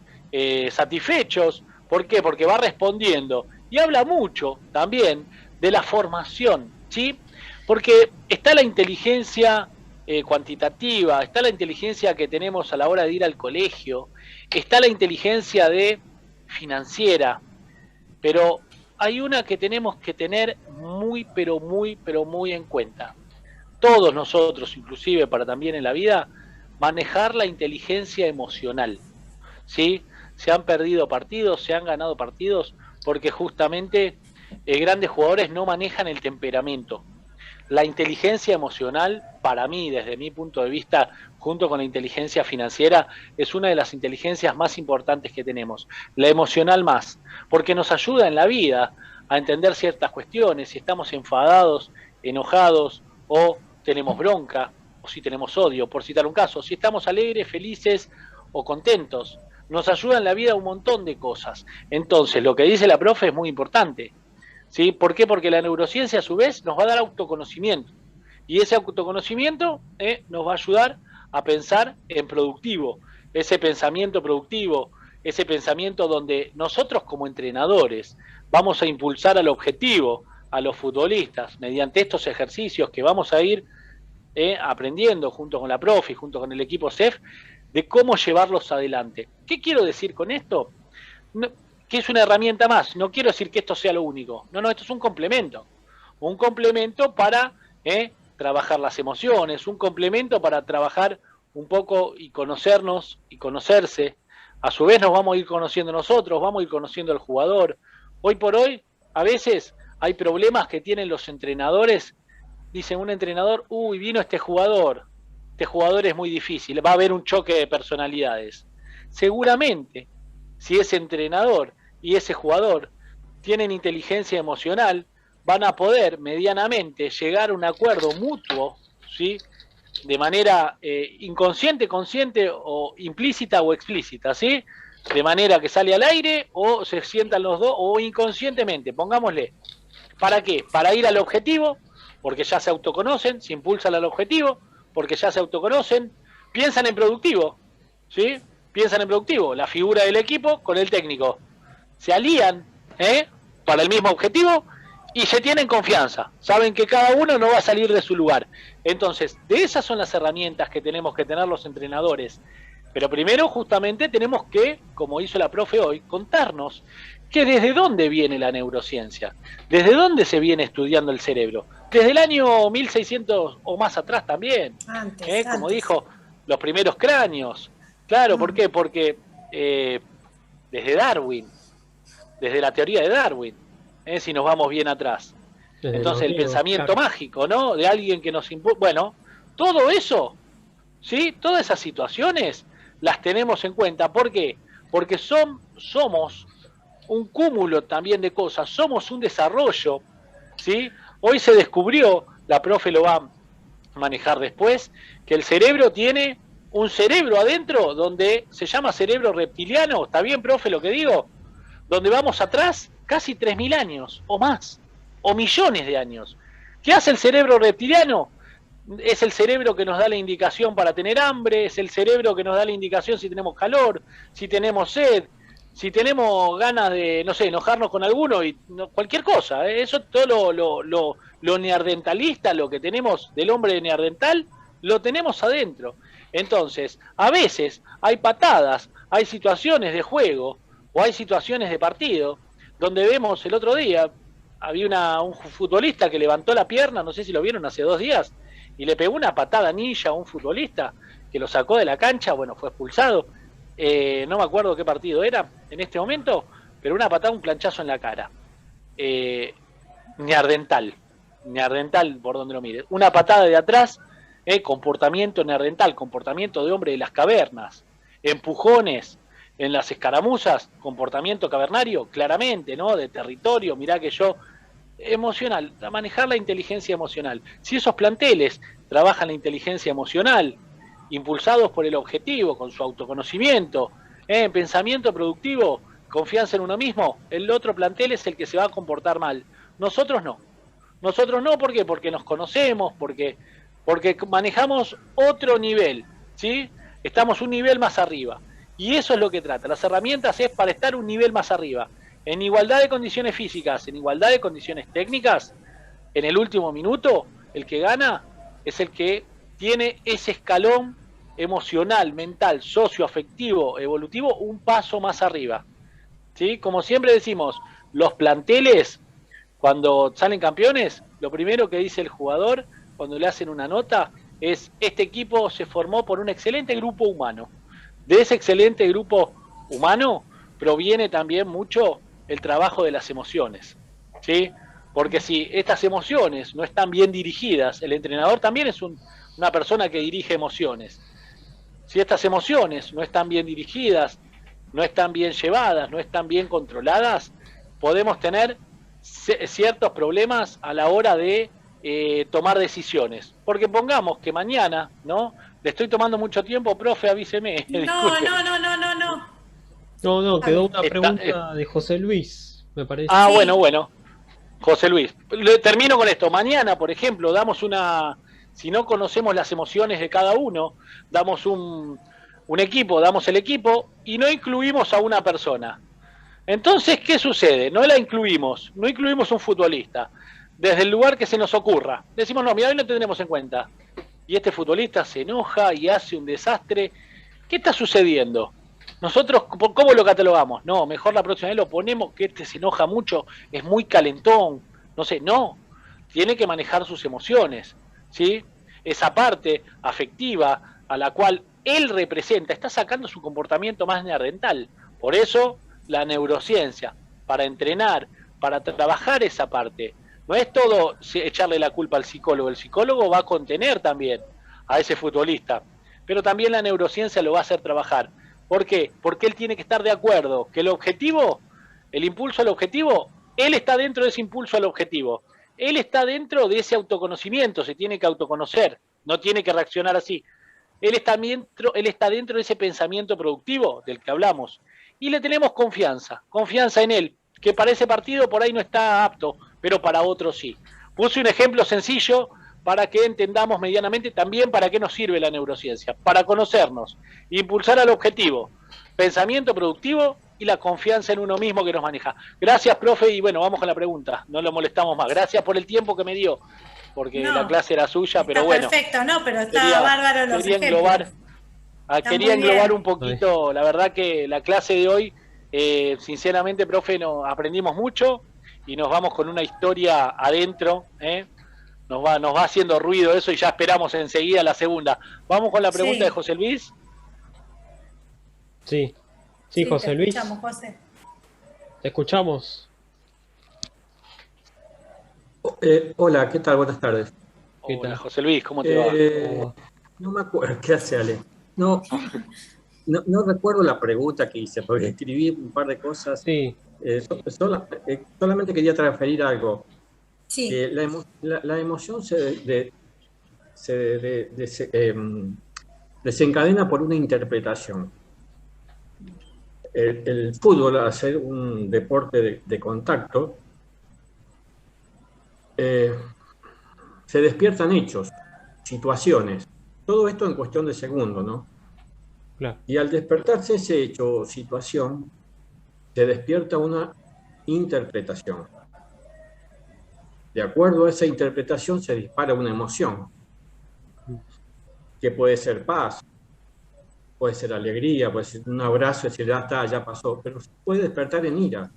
[SPEAKER 3] satisfechos. ¿Por qué? Porque va respondiendo. Y habla mucho también de la formación, ¿sí? Porque está la inteligencia cuantitativa, está la inteligencia que tenemos a la hora de ir al colegio, está la inteligencia financiera, pero hay una que tenemos que tener muy, pero muy en cuenta. Todos nosotros, inclusive para también en la vida, manejar la inteligencia emocional, ¿sí? Se han perdido partidos, se han ganado partidos, porque justamente grandes jugadores no manejan el temperamento. La inteligencia emocional, para mí, desde mi punto de vista, junto con la inteligencia financiera, es una de las inteligencias más importantes que tenemos. La emocional más, porque nos ayuda en la vida a entender ciertas cuestiones, si estamos enfadados, enojados, o tenemos bronca, o si tenemos odio, por citar un caso, si estamos alegres, felices o contentos. Nos ayuda en la vida un montón de cosas. Entonces, lo que dice la profe es muy importante, ¿sí? ¿Por qué? Porque la neurociencia a su vez nos va a dar autoconocimiento. Y ese autoconocimiento nos va a ayudar a pensar en productivo. Ese pensamiento productivo, ese pensamiento donde nosotros como entrenadores vamos a impulsar al objetivo, a los futbolistas, mediante estos ejercicios que vamos a ir aprendiendo junto con la profe, junto con el equipo CEF, de cómo llevarlos adelante. ¿Qué quiero decir con esto? No, que es una herramienta más, no quiero decir que esto sea lo único, no, esto es un complemento para trabajar las emociones, un complemento para trabajar un poco y conocernos y conocerse. A su vez nos vamos a ir conociendo nosotros, vamos a ir conociendo al jugador. Hoy por hoy, a veces hay problemas que tienen los entrenadores. Dicen un entrenador, uy, vino este jugador es muy difícil, va a haber un choque de personalidades. Seguramente, si ese entrenador y ese jugador tienen inteligencia emocional, van a poder medianamente llegar a un acuerdo mutuo, ¿sí? De manera inconsciente, consciente o implícita o explícita, ¿sí? De manera que sale al aire o se sientan los dos o inconscientemente, pongámosle. ¿Para qué? Para ir al objetivo, porque ya se autoconocen, se impulsan al objetivo, porque ya se autoconocen, piensan en productivo, ¿sí? Piensan en productivo, la figura del equipo con el técnico. Se alían para el mismo objetivo y se tienen confianza. Saben que cada uno no va a salir de su lugar. Entonces, de esas son las herramientas que tenemos que tener los entrenadores. Pero primero, justamente, tenemos que, como hizo la profe hoy, contarnos que desde dónde viene la neurociencia, desde dónde se viene estudiando el cerebro. Desde el año 1600 o más atrás también. Antes. Como dijo, los primeros cráneos. Claro, ¿por qué? Porque desde Darwin, desde la teoría de Darwin, si nos vamos bien atrás. Entonces el pensamiento mágico, ¿no? De alguien que nos impulsa. Bueno, todo eso, ¿sí? Todas esas situaciones las tenemos en cuenta. ¿Por qué? Porque somos un cúmulo también de cosas, somos un desarrollo, ¿sí? Hoy se descubrió, la profe lo va a manejar después, que el cerebro tiene un cerebro adentro donde se llama cerebro reptiliano. ¿Está bien, profe, lo que digo? Donde vamos atrás casi 3.000 años o más, o millones de años. ¿Qué hace el cerebro reptiliano? Es el cerebro que nos da la indicación para tener hambre, es el cerebro que nos da la indicación si tenemos calor, si tenemos sed, si tenemos ganas de, no sé, enojarnos con alguno, y cualquier cosa. Eso todo lo neandertalista, lo que tenemos del hombre neandertal, lo tenemos adentro. Entonces, a veces hay patadas, hay situaciones de juego, o hay situaciones de partido, donde vemos el otro día, había un futbolista que levantó la pierna, no sé si lo vieron hace 2 días, y le pegó una patada ninja a un futbolista, que lo sacó de la cancha, bueno, fue expulsado. No me acuerdo qué partido era en este momento, pero una patada, un planchazo en la cara. Neandertal por donde lo mire. Una patada de atrás, comportamiento neandertal, comportamiento de hombre de las cavernas, empujones en las escaramuzas, comportamiento cavernario, claramente, ¿no? De territorio, mirá que yo... Emocional, a manejar la inteligencia emocional. Si esos planteles trabajan la inteligencia emocional, impulsados por el objetivo, con su autoconocimiento, pensamiento productivo, confianza en uno mismo, el otro plantel es el que se va a comportar mal. Nosotros no. Nosotros no, ¿por qué? Porque nos conocemos, porque manejamos otro nivel, ¿sí? Estamos un nivel más arriba. Y eso es lo que trata. Las herramientas es para estar un nivel más arriba. En igualdad de condiciones físicas, en igualdad de condiciones técnicas, en el último minuto, el que gana es el que tiene ese escalón emocional, mental, socioafectivo, evolutivo, un paso más arriba. ¿Sí? Como siempre decimos, los planteles, cuando salen campeones, lo primero que dice el jugador, cuando le hacen una nota, es: este equipo se formó por un excelente grupo humano. De ese excelente grupo humano proviene también mucho el trabajo de las emociones, ¿sí? Porque si estas emociones no están bien dirigidas, el entrenador también es una persona que dirige emociones. Si estas emociones no están bien dirigidas, no están bien llevadas, no están bien controladas, podemos tener ciertos problemas a la hora de tomar decisiones. Porque pongamos que mañana, ¿no? Le estoy tomando mucho tiempo, profe, avíseme.
[SPEAKER 4] No,
[SPEAKER 1] quedó una pregunta de José Luis, me parece.
[SPEAKER 3] Ah, sí. Bueno. José Luis, termino con esto. Mañana, por ejemplo, si no conocemos las emociones de cada uno, damos un equipo, damos el equipo y no incluimos a una persona. Entonces, ¿qué sucede? No incluimos un futbolista. Desde el lugar que se nos ocurra. Decimos, no, mira, hoy no tendremos en cuenta. Y este futbolista se enoja y hace un desastre. ¿Qué está sucediendo? Nosotros, ¿cómo lo catalogamos? No, mejor la próxima vez lo ponemos, que este se enoja mucho, es muy calentón, no sé, no. Tiene que manejar sus emociones, ¿sí? Esa parte afectiva a la cual él representa, está sacando su comportamiento más neandertal. Por eso, la neurociencia, para entrenar, para trabajar esa parte. No es todo echarle la culpa al psicólogo. El psicólogo va a contener también a ese futbolista, pero también la neurociencia lo va a hacer trabajar. ¿Por qué? Porque él tiene que estar de acuerdo que el objetivo, el impulso al objetivo, él está dentro de ese impulso al objetivo. Él está dentro de ese autoconocimiento, se tiene que autoconocer, no tiene que reaccionar así. Él está dentro de ese pensamiento productivo del que hablamos. Y le tenemos confianza en él, que para ese partido por ahí no está apto, pero para otros sí. Puse un ejemplo sencillo para que entendamos medianamente también para qué nos sirve la neurociencia, para conocernos, impulsar al objetivo, pensamiento productivo y la confianza en uno mismo que nos maneja. Gracias, profe, y bueno, vamos con la pregunta, no lo molestamos más. Gracias por el tiempo que me dio, porque la clase era suya, pero bueno.
[SPEAKER 4] Perfecto, no, pero está bárbaro los ejemplos.
[SPEAKER 3] Quería englobar un poquito, la verdad que la clase de hoy, sinceramente, profe, aprendimos mucho y nos vamos con una historia adentro, Nos va haciendo ruido eso y ya esperamos enseguida la segunda. ¿Vamos con la pregunta de José Luis?
[SPEAKER 1] Sí, José Luis.
[SPEAKER 4] Te escuchamos, José.
[SPEAKER 1] Te escuchamos.
[SPEAKER 6] Hola, ¿qué tal? Buenas tardes.
[SPEAKER 3] Hola, José Luis, ¿cómo te va?
[SPEAKER 6] No me acuerdo, ¿qué hace Ale? No recuerdo la pregunta que hice, porque escribí un par de cosas. Sí. Solamente quería transferir algo. Sí. La emoción se desencadena por una interpretación. El fútbol, al ser un deporte de contacto, se despiertan hechos, situaciones, todo esto en cuestión de segundos, ¿no? Claro. Y al despertarse ese hecho o situación, se despierta una interpretación. De acuerdo a esa interpretación se dispara una emoción, que puede ser paz, puede ser alegría, puede ser un abrazo, decir, ya está, ya pasó, pero se puede despertar en ira.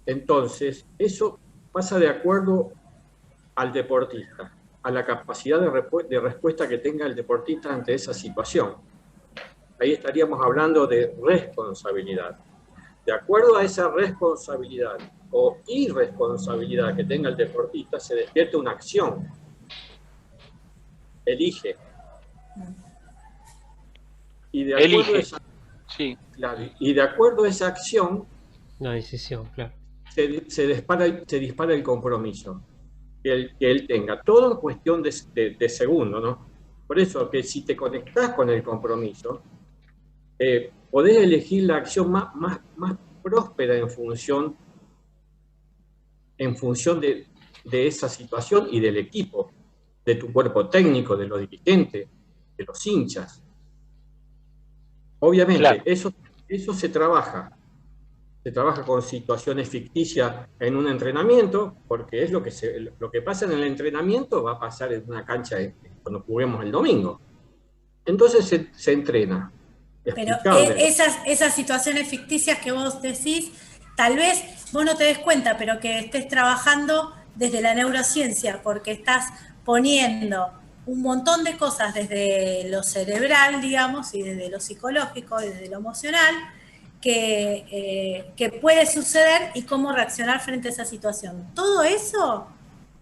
[SPEAKER 6] Entonces, eso pasa de acuerdo al deportista, a la capacidad de respuesta que tenga el deportista ante esa situación. Ahí estaríamos hablando de responsabilidad. De acuerdo a esa responsabilidad o irresponsabilidad que tenga el deportista, se despierta una acción. Elige. Y de acuerdo a esa, claro, y de acuerdo a esa acción,
[SPEAKER 1] una decisión, claro,
[SPEAKER 6] se dispara el compromiso que él tenga. Todo en cuestión de segundos, ¿no? Por eso que si te conectás con el compromiso, podés elegir la acción más próspera en función de esa situación y del equipo, de tu cuerpo técnico, de los dirigentes, de los hinchas. Obviamente, claro, eso se trabaja con situaciones ficticias en un entrenamiento, porque es lo que pasa en el entrenamiento va a pasar en una cancha cuando juguemos el domingo. Entonces se entrena.
[SPEAKER 4] Pero esas situaciones ficticias que vos decís, tal vez vos no te des cuenta, pero que estés trabajando desde la neurociencia, porque estás poniendo un montón de cosas desde lo cerebral, digamos, y desde lo psicológico, desde lo emocional, que puede suceder y cómo reaccionar frente a esa situación. Todo eso,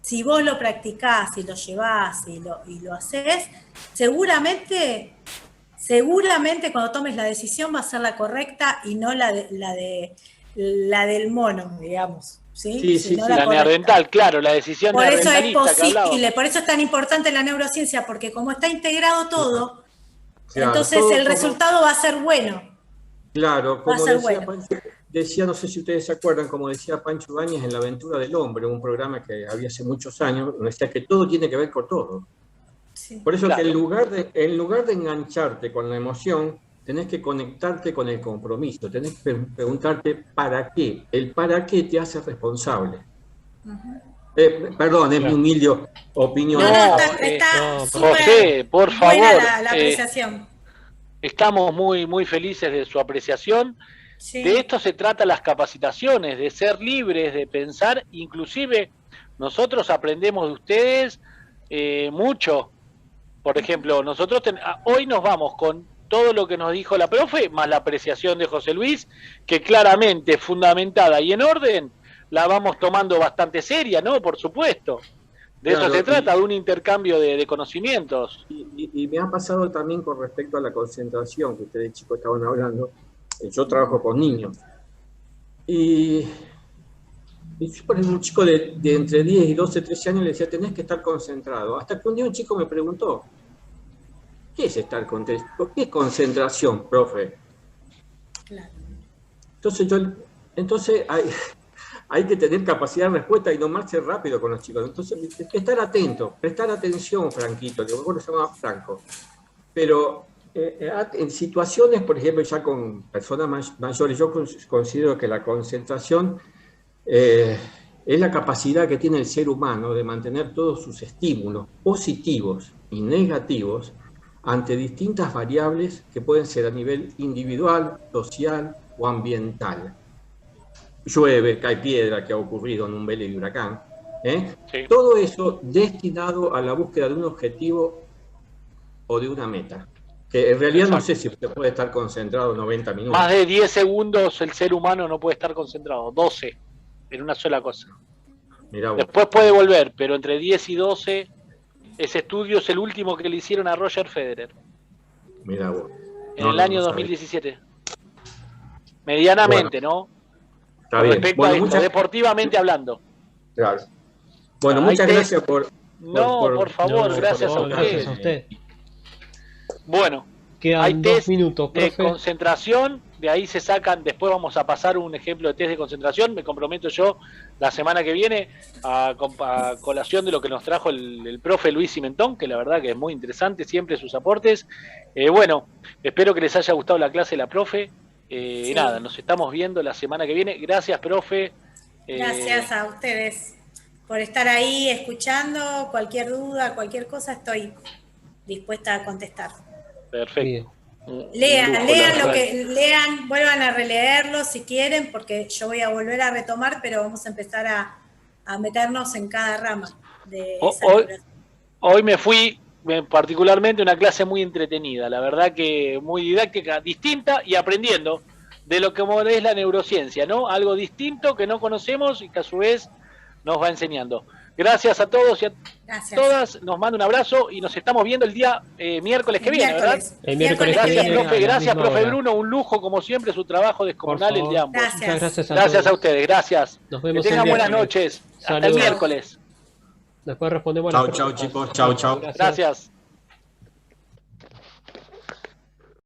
[SPEAKER 4] si vos lo practicás y lo llevás y lo haces, seguramente cuando tomes la decisión va a ser la correcta y no la del mono, digamos. Sí,
[SPEAKER 3] la neandertal, claro, la decisión
[SPEAKER 4] por eso es
[SPEAKER 3] posible,
[SPEAKER 4] por eso es tan importante la neurociencia, porque como está integrado todo, claro, entonces
[SPEAKER 6] todo,
[SPEAKER 4] el resultado va a ser bueno.
[SPEAKER 6] Claro, como decía, no sé si ustedes se acuerdan, como decía Pancho Ibáñez en La Aventura del Hombre, un programa que había hace muchos años, donde decía que todo tiene que ver con todo. Sí, por eso, claro, que en lugar de engancharte con la emoción, tenés que conectarte con el compromiso, tenés que preguntarte ¿para qué? El para qué te hace responsable. Perdón, es mi humilde opinión.
[SPEAKER 4] No, está
[SPEAKER 3] José, por favor.
[SPEAKER 4] La apreciación.
[SPEAKER 3] Estamos muy, muy felices de su apreciación. Sí. De esto se trata las capacitaciones, de ser libres, de pensar. Inclusive nosotros aprendemos de ustedes mucho. Por ejemplo, nosotros hoy nos vamos con todo lo que nos dijo la profe, más la apreciación de José Luis, que claramente, fundamentada y en orden, la vamos tomando bastante seria, ¿no? Por supuesto. De claro, eso se trata, de un intercambio de conocimientos.
[SPEAKER 6] Y me ha pasado también con respecto a la concentración, que ustedes chicos estaban hablando. Yo trabajo con niños. Y por ejemplo, un chico de entre 10 y 12, 13 años le decía, tenés que estar concentrado. Hasta que un día un chico me preguntó, ¿qué es estar concentrado? ¿Qué es concentración, profe? Claro. Entonces hay que tener capacidad de respuesta y no marche rápido con los chicos. Entonces, estar atento, prestar atención, Franquito, que mejor se llama Franco. Pero en situaciones, por ejemplo, ya con personas mayores, yo considero que la concentración es la capacidad que tiene el ser humano de mantener todos sus estímulos positivos y negativos ante distintas variables que pueden ser a nivel individual, social o ambiental. Llueve, cae piedra, que ha ocurrido en un vele de huracán. Sí. Todo eso destinado a la búsqueda de un objetivo o de una meta. Que en realidad no sé si usted puede estar concentrado 90 minutos.
[SPEAKER 3] Más de 10 segundos el ser humano no puede estar concentrado, 12 en una sola cosa.
[SPEAKER 6] Mirá vos.
[SPEAKER 3] Después puede volver, pero entre 10 y 12, ese estudio es el último que le hicieron a Roger Federer.
[SPEAKER 6] Mirá vos.
[SPEAKER 3] En el año 2017. Medianamente, bueno, ¿no?
[SPEAKER 6] Está bien.
[SPEAKER 3] Respecto a esto, deportivamente hablando.
[SPEAKER 6] Claro. Bueno, muchas gracias por
[SPEAKER 3] favor, gracias a ustedes.
[SPEAKER 1] Gracias a usted.
[SPEAKER 3] Bueno,
[SPEAKER 1] hay 2 minutos, profe.
[SPEAKER 3] De concentración, de ahí se sacan, después vamos a pasar un ejemplo de test de concentración, me comprometo yo la semana que viene a colación de lo que nos trajo el profe Luis Cimentón, que la verdad que es muy interesante siempre sus aportes. Bueno, espero que les haya gustado la clase de la profe. Sí. Nada, nos estamos viendo la semana que viene. Gracias, profe.
[SPEAKER 4] Gracias a ustedes por estar ahí escuchando. Cualquier duda, cualquier cosa, estoy dispuesta a contestar.
[SPEAKER 3] Perfecto.
[SPEAKER 4] Lean, vuelvan a releerlo si quieren, porque yo voy a volver a retomar, pero vamos a empezar a meternos en cada rama de esa
[SPEAKER 3] hoy me fui particularmente una clase muy entretenida, la verdad que muy didáctica, distinta y aprendiendo de lo que es la neurociencia, ¿no? Algo distinto que no conocemos y que a su vez nos va enseñando. Gracias a todos y a todas, nos mando un abrazo y nos estamos viendo el día miércoles que viene, ¿verdad?
[SPEAKER 1] El miércoles
[SPEAKER 3] gracias,
[SPEAKER 1] que viene,
[SPEAKER 3] profe, gracias, profe Bruno, un lujo como siempre, su trabajo descomunal el de ambos. Gracias a ustedes, gracias.
[SPEAKER 1] Nos vemos.
[SPEAKER 3] Que tengan buenas noches. Hasta el miércoles.
[SPEAKER 1] Después respondemos
[SPEAKER 6] a las preguntas. Chau, chicos. Chau.
[SPEAKER 3] Gracias.